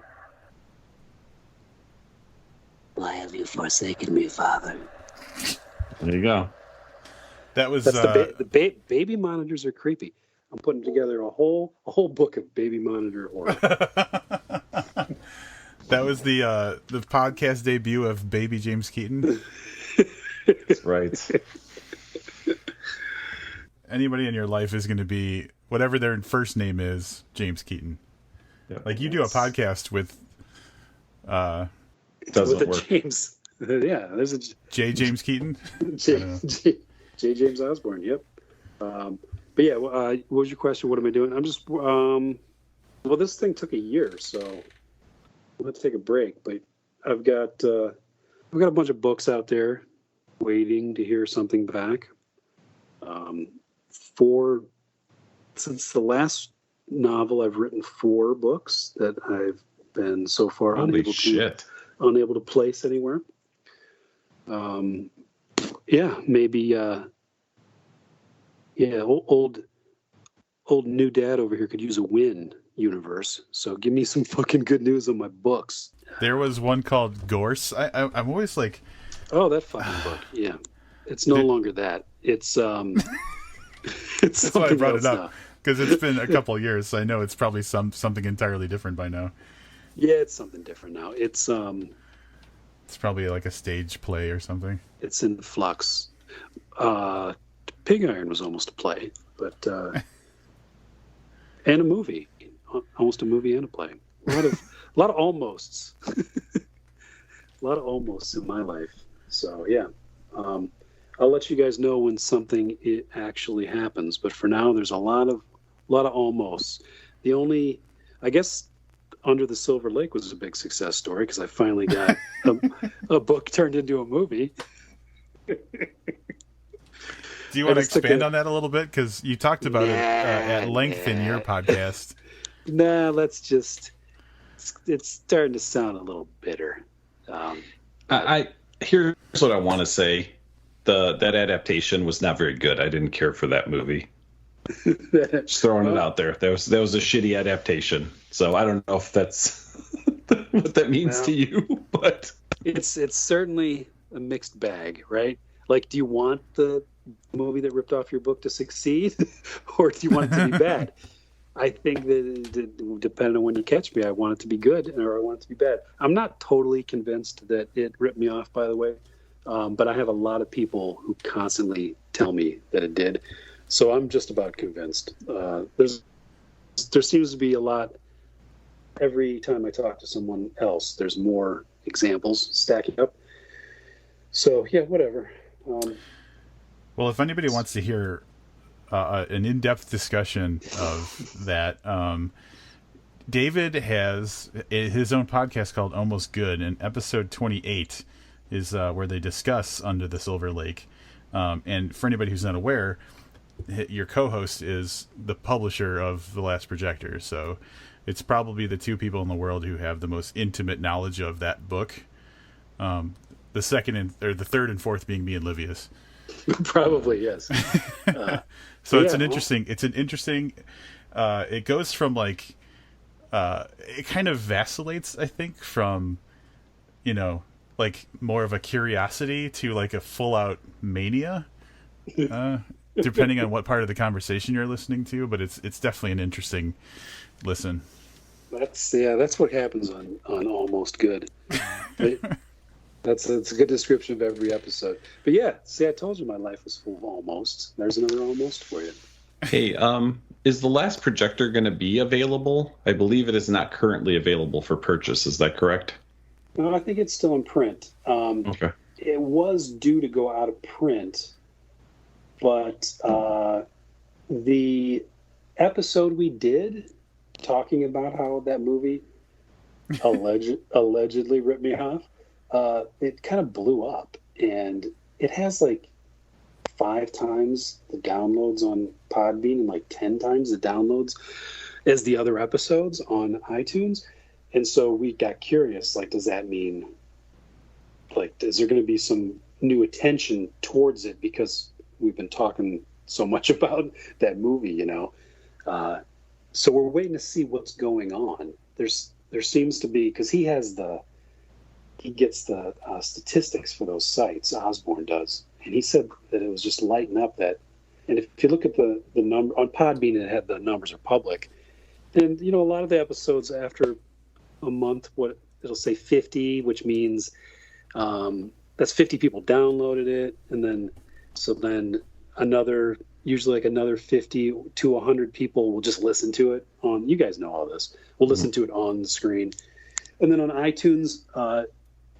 Why have you forsaken me, Father? There you go. That's the baby monitors are creepy. I'm putting together a whole book of baby monitor horror. That was the podcast debut of baby James Keaton. That's right. Anybody in your life is going to be whatever their first name is, James Keaton. Yeah. Like you do a podcast with Doesn't work. James. Yeah, there's a J. James Keaton. J. James Osborne. Yep. But yeah, what was your question? What am I doing? I'm just well, this thing took a year, so I'm gonna take a break. But I've got a bunch of books out there waiting to hear something back. Since the last novel, I've written 4 books that I've been so far unable to place anywhere. Maybe old new dad over here could use a win, universe. So give me some fucking good news on my books. There was one called Gorse. I'm always like, oh, that fucking book. Yeah, it's no longer that. It's it's that's why I brought it up because it's been a couple years. So I know it's probably something entirely different by now. Yeah, it's something different now. It's probably like a stage play or something. It's in flux. Pig Iron was almost a play, but and a movie, almost a movie and a play. A lot of almosts, a lot of almosts in my life. So yeah, I'll let you guys know when something it actually happens. But for now, there's a lot of almosts. The only, I guess, Under the Silver Lake was a big success story because I finally got a book turned into a movie. Do you want to expand on that a little bit? Because you talked about it at length in your podcast. Nah, let's just... It's starting to sound a little bitter. Here's what I want to say. That adaptation was not very good. I didn't care for that movie. Just throwing it out there. That was a shitty adaptation. So I don't know if that's what that means to you, but it's certainly a mixed bag, right? Like, do you want the movie that ripped off your book to succeed, or do you want it to be bad? I think that depending on when you catch me, I want it to be good or I want it to be bad. I'm not totally convinced that it ripped me off, by the way, but I have a lot of people who constantly tell me that it did. So I'm just about convinced. There seems to be a lot. Every time I talk to someone else, there's more examples stacking up. So yeah, whatever. Well, if anybody wants to hear an in-depth discussion of that, David has his own podcast called Almost Good, and episode 28 is where they discuss Under the Silver Lake. And for anybody who's not aware, your co-host is the publisher of The Last Projector, so it's probably the 2 people in the world who have the most intimate knowledge of that book. The third and fourth being me and Livius. Probably, yes. So it's an interesting. It goes from like, it kind of vacillates, I think, from, like more of a curiosity to like a full out mania, depending on what part of the conversation you're listening to. But it's definitely an interesting listen. That's what happens on Almost Good. That's a good description of every episode. But yeah, see, I told you my life was full of almost. There's another almost for you. Hey, Is The Last Projector going to be available? I believe it is not currently available for purchase. Is that correct? No, I think it's still in print. Okay. It was due to go out of print, but the episode we did talking about how that movie allegedly ripped me off, it kind of blew up, and it has like 5 times the downloads on Podbean and like 10 times the downloads as the other episodes on iTunes. And so we got curious, like, does that mean, like, is there going to be some new attention towards it because we've been talking so much about that movie, you know? So we're waiting to see what's going on. There seems to be, because he gets the statistics for those sites, Osborne does. And he said that it was just lighting up that, and if you look at the number on Podbean, it had the numbers are public. And, you know, a lot of the episodes after a month, what it'll say 50, which means that's 50 people downloaded it. And then usually another 50 to 100 people will just listen to it on, you guys know all this, we'll listen to it on the screen. And then on iTunes,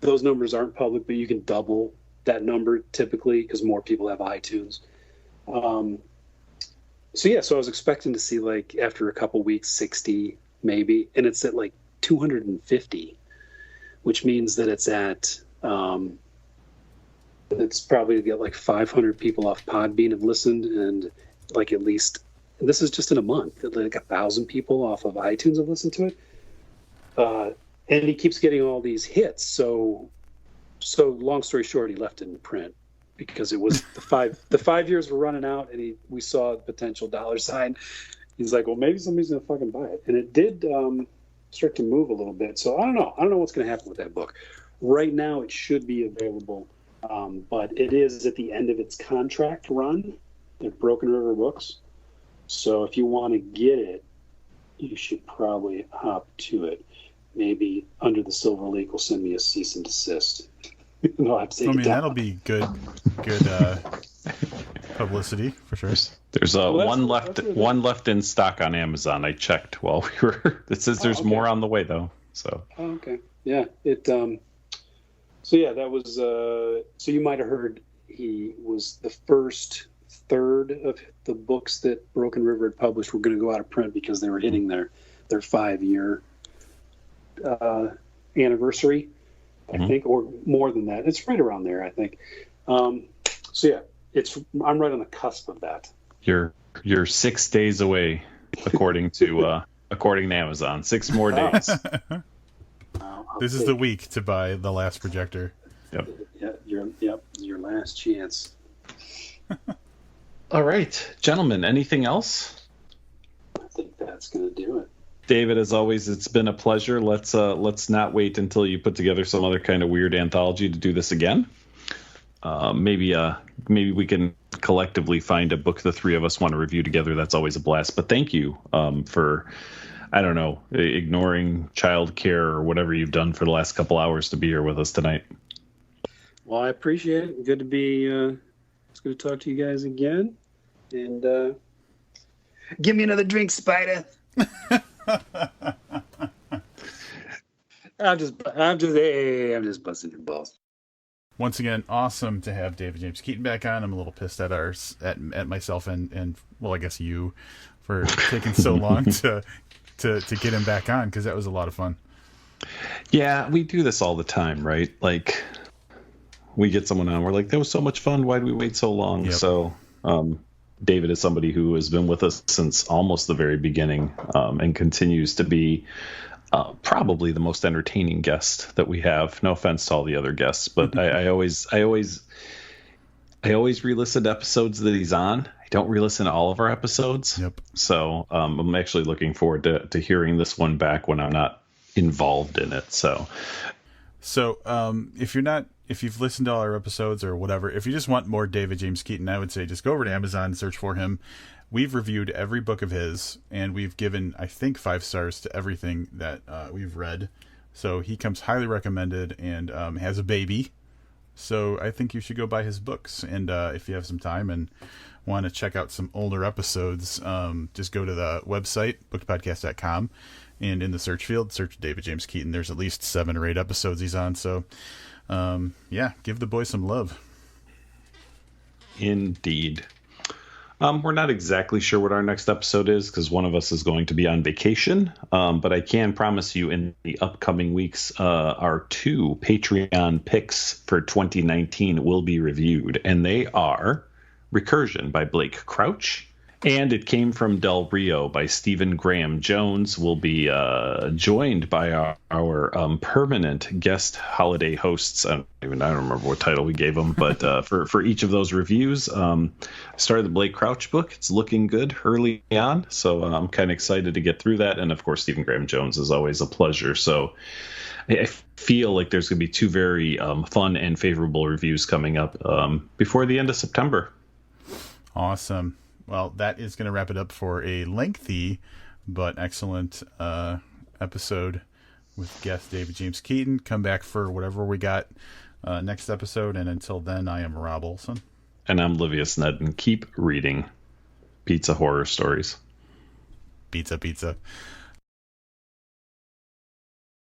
those numbers aren't public, but you can double that number typically because more people have iTunes. So I was expecting to see, like, after a couple weeks, 60 maybe, and it's at like 250, which means that it's at it's probably to get like 500 people off Podbean have listened, and like at least, this is just in a month, like 1,000 people off of iTunes have listened to it. And he keeps getting all these hits. So long story short, he left it in print because it was the 5 years were running out, and we saw a potential dollar sign. He's like, well, maybe somebody's gonna fucking buy it, and it did start to move a little bit. So I don't know what's gonna happen with that book. Right now, it should be available, but it is at the end of its contract run at Broken River Books. So if you want to get it, you should probably hop to it. Maybe Under the Silver Lake will send me a cease and desist. No, that'll be good publicity for sure. There's one left in stock on Amazon. I checked while we were. It says there's more on the way though. So. Oh, okay. Yeah. It. So yeah, that was. So you might have heard he was the first third of the books that Broken River had published were going to go out of print because they were hitting their 5-year anniversary, I think, or more than that. It's right around there, I think. So yeah, I'm right on the cusp of that. You're 6 days away, according to Amazon. 6 more days. This is the week to buy The Last Projector. Yep. Yeah, your last chance. All right, gentlemen. Anything else? I think that's gonna do it. David, as always, it's been a pleasure. Let's not wait until you put together some other kind of weird anthology to do this again. Maybe we can collectively find a book the three of us want to review together. That's always a blast. But thank you for, I don't know, ignoring childcare or whatever you've done for the last couple hours to be here with us tonight. Well, I appreciate it. Good to be. It's good to talk to you guys again. And give me another drink, Spider. I'm just busting your balls. Once again, awesome to have David James Keaton back on. I'm a little pissed at myself and well, I guess you for taking so long to get him back on, because that was a lot of fun. Yeah, we do this all the time, right? Like, we get someone on, we're like, that was so much fun. Why did we wait so long? Yep. So, David is somebody who has been with us since almost the very beginning, and continues to be probably the most entertaining guest that we have. No offense to all the other guests, but I always re-listen to episodes that he's on. I don't re-listen to all of our episodes. Yep. So I'm actually looking forward to hearing this one back when I'm not involved in it. So if you've listened to all our episodes or whatever, if you just want more David James Keaton, I would say just go over to Amazon and search for him. We've reviewed every book of his, and we've given, I think, 5 stars to everything that we've read. So he comes highly recommended, and has a baby So I think you should go buy his books. And if you have some time and want to check out some older episodes, just go to the website, bookedpodcast.com, and in the search field, search David James Keaton. There's at least 7 or 8 episodes he's on. So, give the boy some love. Indeed. We're not exactly sure what our next episode is because one of us is going to be on vacation. But I can promise you in the upcoming weeks, our 2 Patreon picks for 2019 will be reviewed. And they are Recursion by Blake Crouch. And It Came from Del Rio by Stephen Graham Jones. Will be joined by our permanent guest holiday hosts. I don't remember what title we gave them, but for each of those reviews, I started the Blake Crouch book. It's looking good early on, so I'm kind of excited to get through that. And of course, Stephen Graham Jones is always a pleasure. So I feel like there's going to be 2 very fun and favorable reviews coming up before the end of September. Awesome. Well, that is going to wrap it up for a lengthy but excellent episode with guest David James Keaton. Come back for whatever we got next episode. And until then, I am Rob Olson. And I'm Livius Nedden. Keep reading Pizza Horror Stories. Pizza.